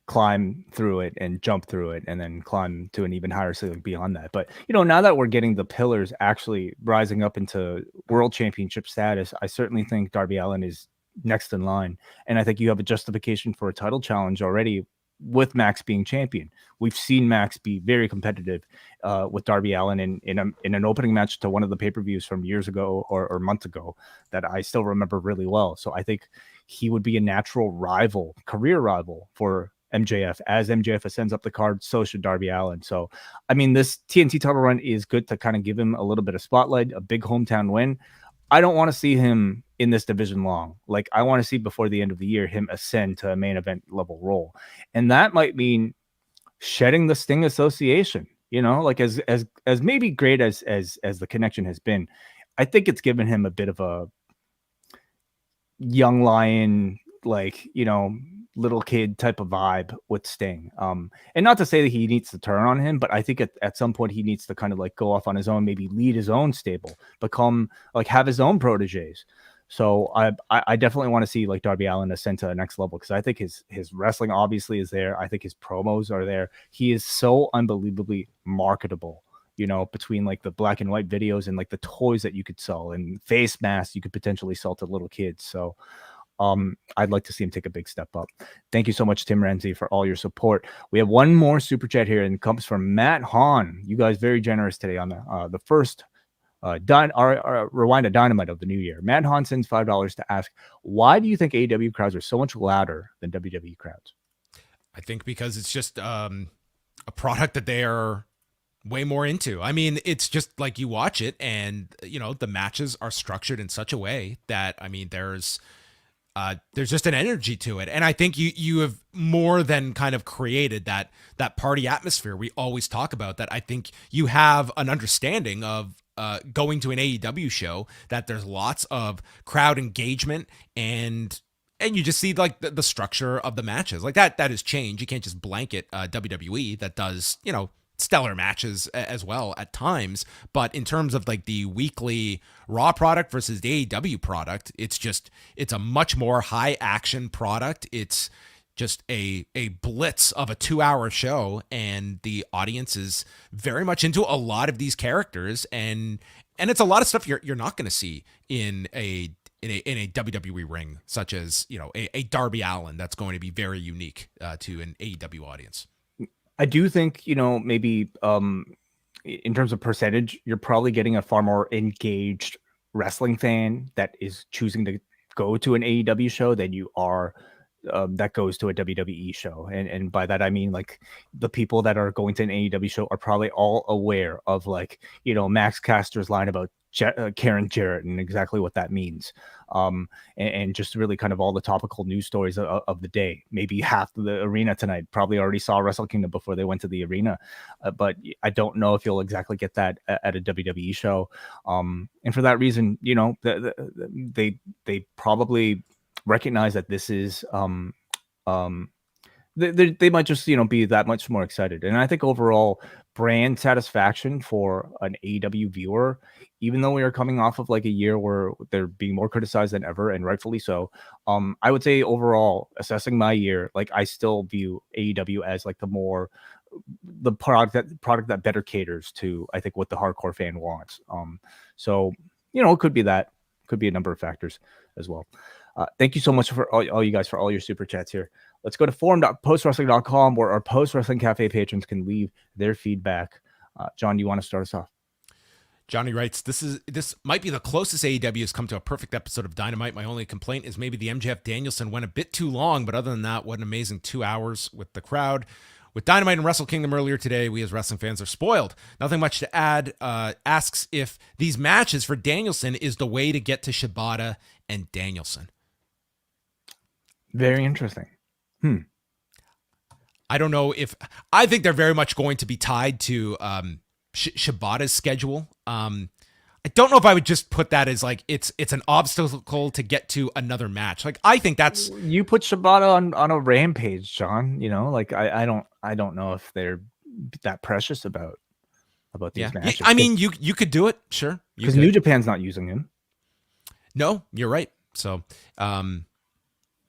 climb through it and jump through it and then climb to an even higher ceiling beyond that. But, now that we're getting the pillars actually rising up into world championship status, I certainly think Darby Allin is next in line. And I think you have a justification for a title challenge already with Max being champion. We've seen Max be very competitive with Darby Allin in an opening match to one of the pay-per-views from years ago or months ago that I still remember really well. So I think he would be a natural rival, career rival for MJF. As MJF ascends up the card, so should Darby Allin. So, I mean, this TNT title run is good to kind of give him a little bit of spotlight, a big hometown win. I don't want to see him in this division long. Like, I want to see before the end of the year him ascend to a main event level role. And that might mean shedding the Sting association, like as maybe great as the connection has been. I think it's given him a bit of a young lion, like, little kid type of vibe with Sting. And not to say that he needs to turn on him, but I think at some point he needs to kind of like go off on his own, maybe lead his own stable, become like have his own proteges. So I definitely want to see like Darby Allin ascend to the next level, because I think his wrestling obviously is there. I think his promos are there. He is so unbelievably marketable, between like the black and white videos and like the toys that you could sell and face masks you could potentially sell to little kids. So I'd like to see him take a big step up. Thank you so much, Tim Ramsey, for all your support. We have one more super chat here, and it comes from Matt Hahn. You guys very generous today on the first Rewind-A-Dynamite of the new year. Matt Hahn sends $5 to ask, why do you think AEW crowds are so much louder than WWE crowds? I think because it's just a product that they are way more into. I mean, it's just like you watch it and, the matches are structured in such a way that, I mean, there's just an energy to it. And I think you have more than kind of created that party atmosphere we always talk about, that I think you have an understanding of going to an AEW show, that there's lots of crowd engagement, and you just see like the structure of the matches like that has changed. You can't just blanket WWE that does, stellar matches as well at times, but in terms of like the weekly Raw product versus the AEW product, it's a much more high action product. It's just a blitz of a 2-hour show, and the audience is very much into a lot of these characters, and it's a lot of stuff you're not going to see in a WWE ring, such as a Darby Allin that's going to be very unique to an AEW audience. I do think, maybe in terms of percentage, you're probably getting a far more engaged wrestling fan that is choosing to go to an AEW show than you are that goes to a WWE show. And by that, I mean, like, the people that are going to an AEW show are probably all aware of, like, Max Caster's line about Karen Jarrett and exactly what that means. And just really kind of all the topical news stories of the day. Maybe half of the arena tonight probably already saw Wrestle Kingdom before they went to the arena. But I don't know if you'll exactly get that at a WWE show. And for that reason, they probably recognize that this is they might just be that much more excited. And I think overall brand satisfaction for an AEW viewer, even though we are coming off of like a year where they're being more criticized than ever, and rightfully so, I would say overall, assessing my year, like, I still view AEW as like the product that better caters to, I think, what the hardcore fan wants. So it could be a number of factors as well. Thank you so much for all you guys for all your super chats here. Let's go to forum.postwrestling.com, where our Post Wrestling Cafe patrons can leave their feedback. John, do you want to start us off? Johnny writes, this might be the closest AEW has come to a perfect episode of Dynamite. My only complaint is maybe the MJF Danielson went a bit too long, but other than that, what an amazing 2 hours with the crowd. With Dynamite and Wrestle Kingdom earlier today, we as wrestling fans are spoiled. Nothing much to add. Asks if these matches for Danielson is the way to get to Shibata and Danielson. Very interesting. I don't know I think they're very much going to be tied to Shibata's schedule. I don't know if I would just put that as like it's an obstacle to get to another match. Like, I think that's, you put Shibata on a Rampage, John. Like, I don't know if they're that precious about these matches. I mean, you could do it, sure, because New Japan's not using him. No, you're right. So,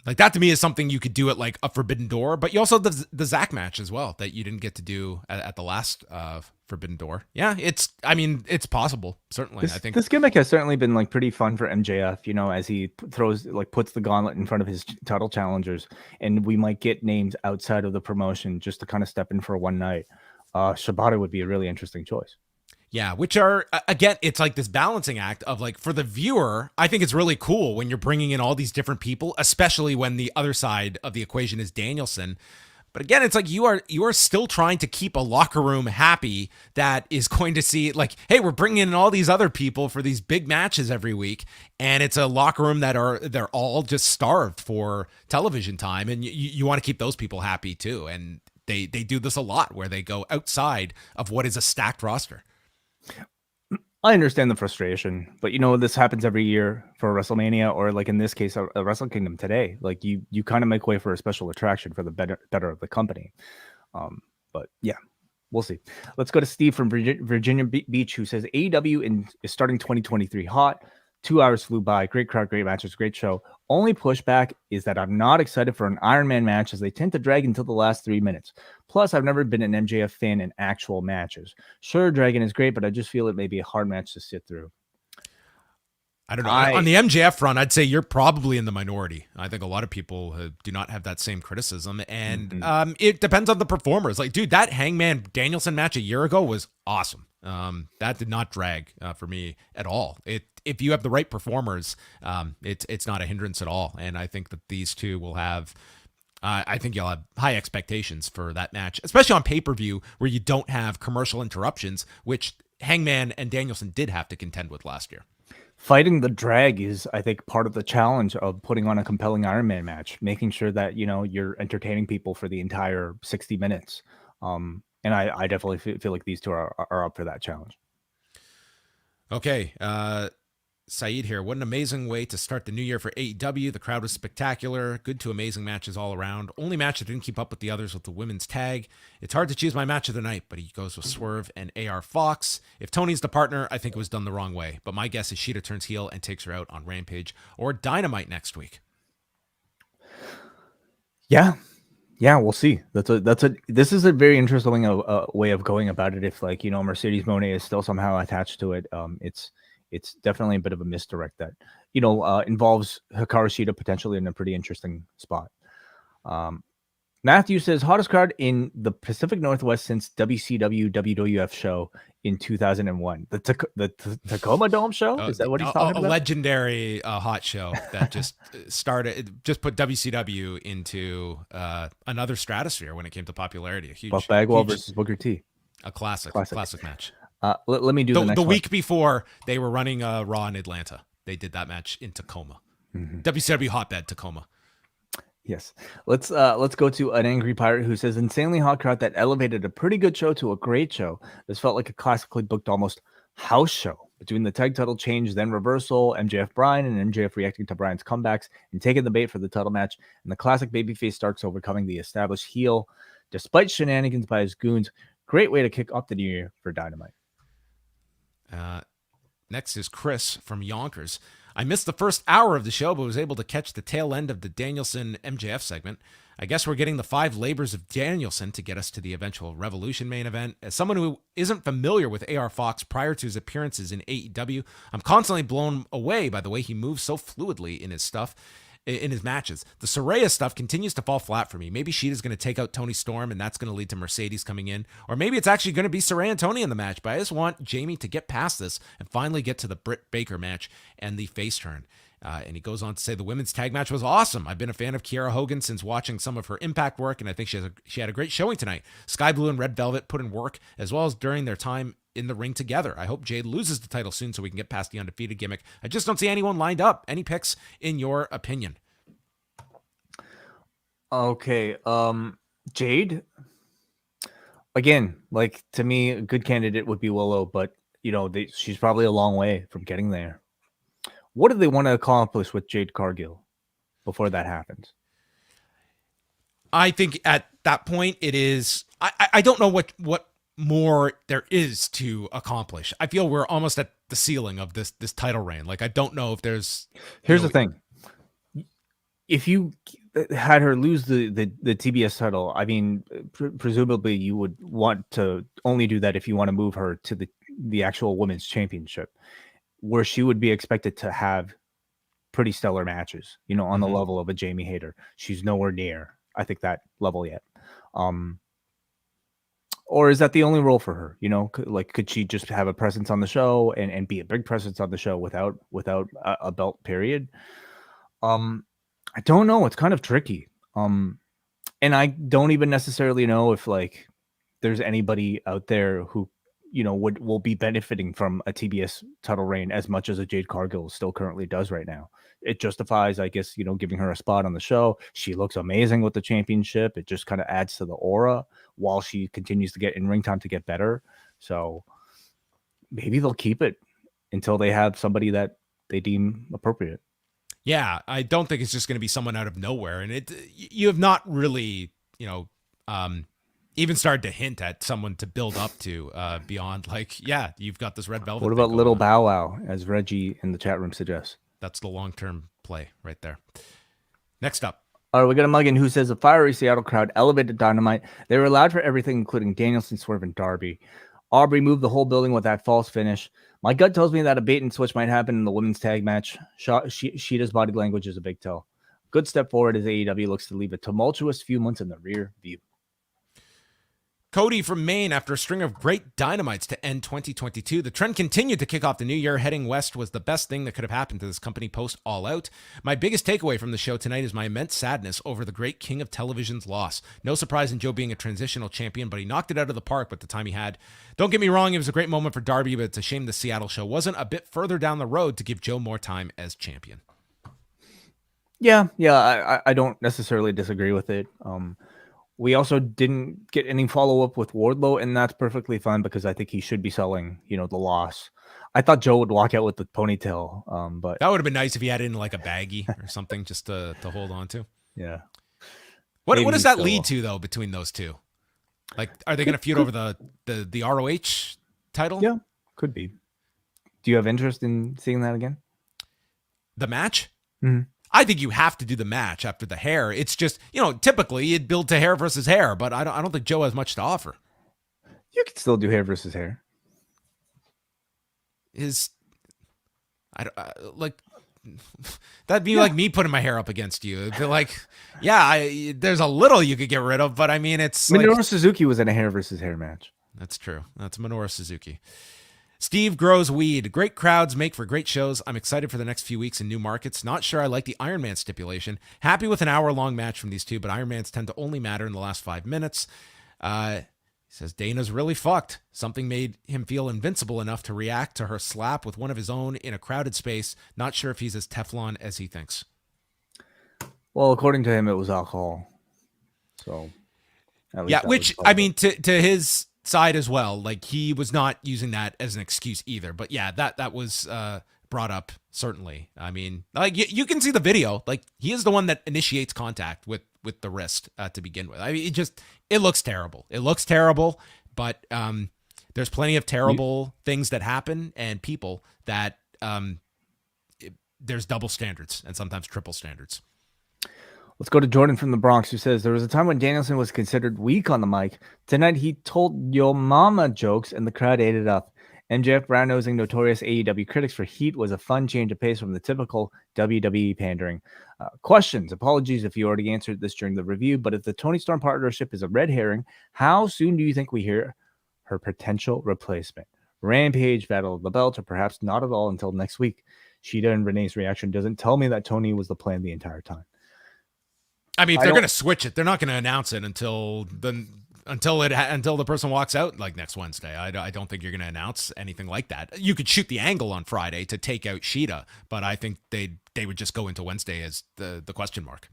like, that to me is something you could do at like a Forbidden Door, but you also have the Zack match as well that you didn't get to do at the last Forbidden Door. Yeah, it's possible, certainly. I think this gimmick has certainly been like pretty fun for MJF, as he puts the gauntlet in front of his title challengers, and we might get names outside of the promotion just to kind of step in for one night. Shibata would be a really interesting choice. Yeah, which are, again, it's like this balancing act of like, for the viewer, I think it's really cool when you're bringing in all these different people, especially when the other side of the equation is Danielson. But again, it's like you are still trying to keep a locker room happy that is going to see like, hey, we're bringing in all these other people for these big matches every week, and it's a locker room they're all just starved for television time, and you want to keep those people happy too. And they do this a lot where they go outside of what is a stacked roster. I understand the frustration, but this happens every year for WrestleMania, or like in this case, a Wrestle Kingdom today. Like you kind of make way for a special attraction for the better of the company. But yeah, we'll see. Let's go to Steve from Virginia Beach, who says AEW is starting 2023 hot. 2 hours flew by. Great crowd, great matches, great show. Only pushback is that I'm not excited for an Iron Man match, as they tend to drag until the last 3 minutes. Plus, I've never been an MJF fan in actual matches. Sure, Dragon is great, but I just feel it may be a hard match to sit through. I don't know. On the MJF front, I'd say you're probably in the minority. I think a lot of people do not have that same criticism, and it depends on the performers. Like, dude, that Hangman Danielson match a year ago was awesome. That did not drag for me at all. If you have the right performers, it's not a hindrance at all. And I think that these two will have, I think you'll have high expectations for that match, especially on pay-per-view where you don't have commercial interruptions, which Hangman and Danielson did have to contend with last year. Fighting the drag is, I think, part of the challenge of putting on a compelling Iron Man match, making sure that, you're entertaining people for the entire 60 minutes. And I definitely feel like these two are up for that challenge. Okay, Saeed here. What an amazing way to start the new year for AEW. The crowd was spectacular. Good to amazing matches all around. Only match that didn't keep up with the others was the women's tag. It's hard to choose my match of the night, but he goes with Swerve and AR Fox. If Tony's the partner, I think it was done the wrong way. But my guess is Sheeta turns heel and takes her out on Rampage or Dynamite next week. Yeah, we'll see. This is a very interesting way of going about it. If Mercedes Moné is still somehow attached to it, it's definitely a bit of a misdirect that involves Hikaru Shida potentially in a pretty interesting spot. Matthew says hottest crowd in the Pacific Northwest since WCW WWF show in 2001. The Tacoma Dome show? Is that what he's talking about? A legendary hot show that just put WCW into another stratosphere when it came to popularity. A huge Buff Bagwell versus Booker T. A classic match. Let me do the next one. Week before they were running Raw in Atlanta. They did that match in Tacoma. Mm-hmm. WCW hotbed Tacoma. Yes. Let's go to an angry pirate who says insanely hot crowd that elevated a pretty good show to a great show. This felt like a classically booked almost house show. Between the tag title change, then reversal, MJF Bryan, and MJF reacting to Bryan's comebacks and taking the bait for the title match, and the classic babyface Starks overcoming the established heel despite shenanigans by his goons. Great way to kick off the new year for Dynamite. Next is Chris from Yonkers. I missed the first hour of the show, but was able to catch the tail end of the Danielson MJF segment. I guess we're getting the 5 labors of Danielson to get us to the eventual Revolution main event. As someone who isn't familiar with AR Fox prior to his appearances in AEW, I'm constantly blown away by the way he moves so fluidly in his matches. The Saraya stuff continues to fall flat for me. Maybe Sheeta's going to take out Tony Storm, and that's going to lead to Mercedes coming in. Or maybe it's actually going to be Saraya and Tony in the match, but I just want Jamie to get past this and finally get to the Britt Baker match and the face turn. And he goes on to say the women's tag match was awesome. I've been a fan of Kiera Hogan since watching some of her Impact work, and I think she had a great showing tonight. Sky Blue and Red Velvet put in work, as well as during their time in the ring together. I hope Jade loses the title soon so we can get past the undefeated gimmick. I just don't see anyone lined up. Any picks in your opinion? Okay, Jade. Again, to me, a good candidate would be Willow, but she's probably a long way from getting there. What do they want to accomplish with Jade Cargill before that happens? I think at that point it is. I don't know what more there is to accomplish. I feel we're almost at the ceiling of this title reign. I don't know if there's. Here's the thing. If you had her lose the TBS title, I mean, presumably you would want to only do that if you want to move her to the actual women's championship, where she would be expected to have pretty stellar matches, on the level of a Jamie Hayter. She's nowhere near, I think, that level yet. Or is that the only role for her? Could she just have a presence on the show and be a big presence on the show without a belt period? I don't know. It's kind of tricky. And I don't even necessarily know if there's anybody out there who, will be benefiting from a TBS title reign as much as a Jade Cargill still currently does right now. It justifies, I guess, giving her a spot on the show. She looks amazing with the championship. It just kind of adds to the aura while she continues to get in ring time to get better. So maybe they'll keep it until they have somebody that they deem appropriate. Yeah, I don't think it's just going to be someone out of nowhere. And you have not really, even started to hint at someone to build up to beyond you've got this Red Velvet. What about Little Bow Wow, as Reggie in the chat room suggests? That's the long-term play right there. Next up. All right, we got a Muggin who says a fiery Seattle crowd elevated Dynamite. They were loud for everything, including Danielson, Swerve, and Darby. Aubrey moved the whole building with that false finish. My gut tells me that a bait and switch might happen in the women's tag match. Sheeta's body language is a big tell. Good step forward as AEW looks to leave a tumultuous few months in the rear view. Cody from Maine, after a string of great Dynamites to end 2022, the trend continued to kick off the new year. Heading west was the best thing that could have happened to this company post All Out. My biggest takeaway from the show tonight is my immense sadness over the great king of television's loss. No surprise in Joe being a transitional champion, but he knocked it out of the park with the time he had. Don't get me wrong, it was a great moment for Darby, but it's a shame the Seattle show wasn't a bit further down the road to give Joe more time as champion. Yeah, I don't necessarily disagree with it. We also didn't get any follow-up with Wardlow, and that's perfectly fine because I think he should be selling, the loss. I thought Joe would walk out with the ponytail, but That would have been nice if he had it in like a baggie or something just to hold on to. yeah. What Maybe does he that still lead will. to though between those two? Like, are they going to feud over the ROH title? Yeah, could be. Do you have interest in seeing that again? The match? Mhm. I think you have to do the match after the hair. It's just, typically you'd build to hair versus hair, but I don't think Joe has much to offer. You could still do hair versus hair. That'd be like me putting my hair up against you. It'd be like, there's a little you could get rid of, but I mean, it's Minoru Suzuki was in a hair versus hair match. That's true. That's Minoru Suzuki. Steve grows weed. Great crowds make for great shows. I'm excited for the next few weeks in new markets. Not sure I like the Iron Man stipulation. Happy with an hour-long match from these two, but Iron Mans tend to only matter in the last 5 minutes. He says Dana's really fucked. Something made him feel invincible enough to react to her slap with one of his own in a crowded space. Not sure if he's as Teflon as he thinks. Well, according to him, it was alcohol. So, at least that which, was I mean, to his side as well, like he was not using that as an excuse either. But yeah, that was brought up, certainly. I mean, like you can see the video. Like he is the one that initiates contact with the wrist to begin with. I mean, it looks terrible. It looks terrible, but there's plenty of terrible things that happen and people that there's double standards and sometimes triple standards. Let's go to Jordan from the Bronx, who says there was a time when Danielson was considered weak on the mic. Tonight he told yo mama jokes and the crowd ate it up. MJF brown-nosing notorious AEW critics for heat was a fun change of pace from the typical WWE pandering. Questions. Apologies if you already answered this during the review, but if the Tony Storm partnership is a red herring, how soon do you think we hear her potential replacement? Rampage, Battle of the Belt, or perhaps not at all until next week? Sheeta and Renee's reaction doesn't tell me that Tony was the plan the entire time. I mean, if they're going to switch it, they're not going to announce it until the person walks out like next Wednesday. I don't think you're going to announce anything like that. You could shoot the angle on Friday to take out Sheeta, but I think they would just go into Wednesday as the question mark.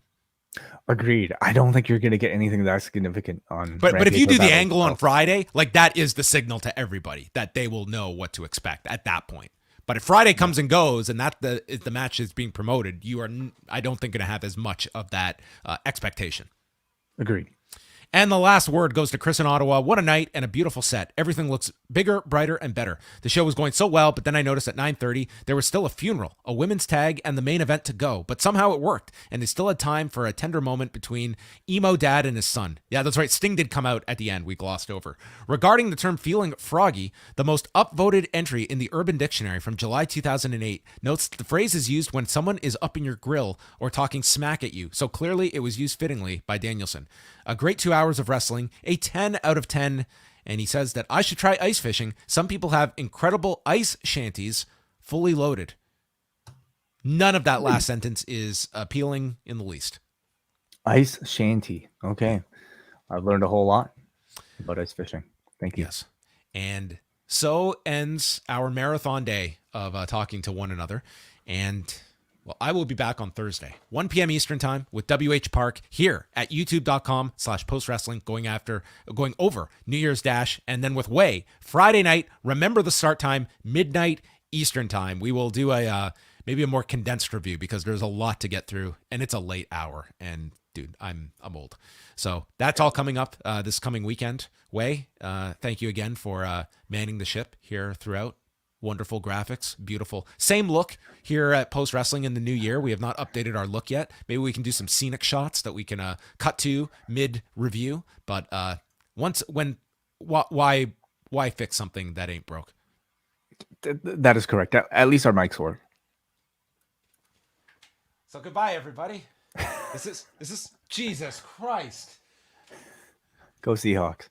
Agreed. I don't think you're going to get anything that significant on. But if you do the angle on Friday, like that is the signal to everybody that they will know what to expect at that point. But if Friday comes and goes and the match is being promoted, you are, I don't think, going to have as much of that expectation. Agreed. And the last word goes to Chris in Ottawa. What a night and a beautiful set. Everything looks bigger, brighter, and better. The show was going so well, but then I noticed at 9:30 there was still a funeral, a women's tag, and the main event to go. But somehow it worked, and they still had time for a tender moment between emo dad and his son. Yeah, that's right. Sting did come out at the end. We glossed over. Regarding the term feeling froggy, the most upvoted entry in the Urban Dictionary from July 2008 notes the phrase is used when someone is up in your grill or talking smack at you. So clearly it was used fittingly by Danielson. A great 2 hours of wrestling, a 10 out of 10. And he says that I should try ice fishing. Some people have incredible ice shanties fully loaded. None of that last sentence is appealing in the least. Ice shanty. Okay. I've learned a whole lot about ice fishing. Thank you. Yes. And so ends our marathon day of talking to one another. And well, I will be back on Thursday, 1 p.m. Eastern time with WH Park here at youtube.com/postwrestling going over New Year's Dash. And then with Way, Friday night, remember the start time, midnight Eastern time. We will do maybe a more condensed review because there's a lot to get through and it's a late hour. And dude, I'm old. So that's all coming up this coming weekend. Way, thank you again for manning the ship here throughout. Wonderful graphics, beautiful. Same look here at Post Wrestling in the new year. We have not updated our look yet. Maybe we can do some scenic shots that we can cut to mid review. But why fix something that ain't broke? That is correct. At least our mics work. So goodbye, everybody. This is Jesus Christ. Go Seahawks.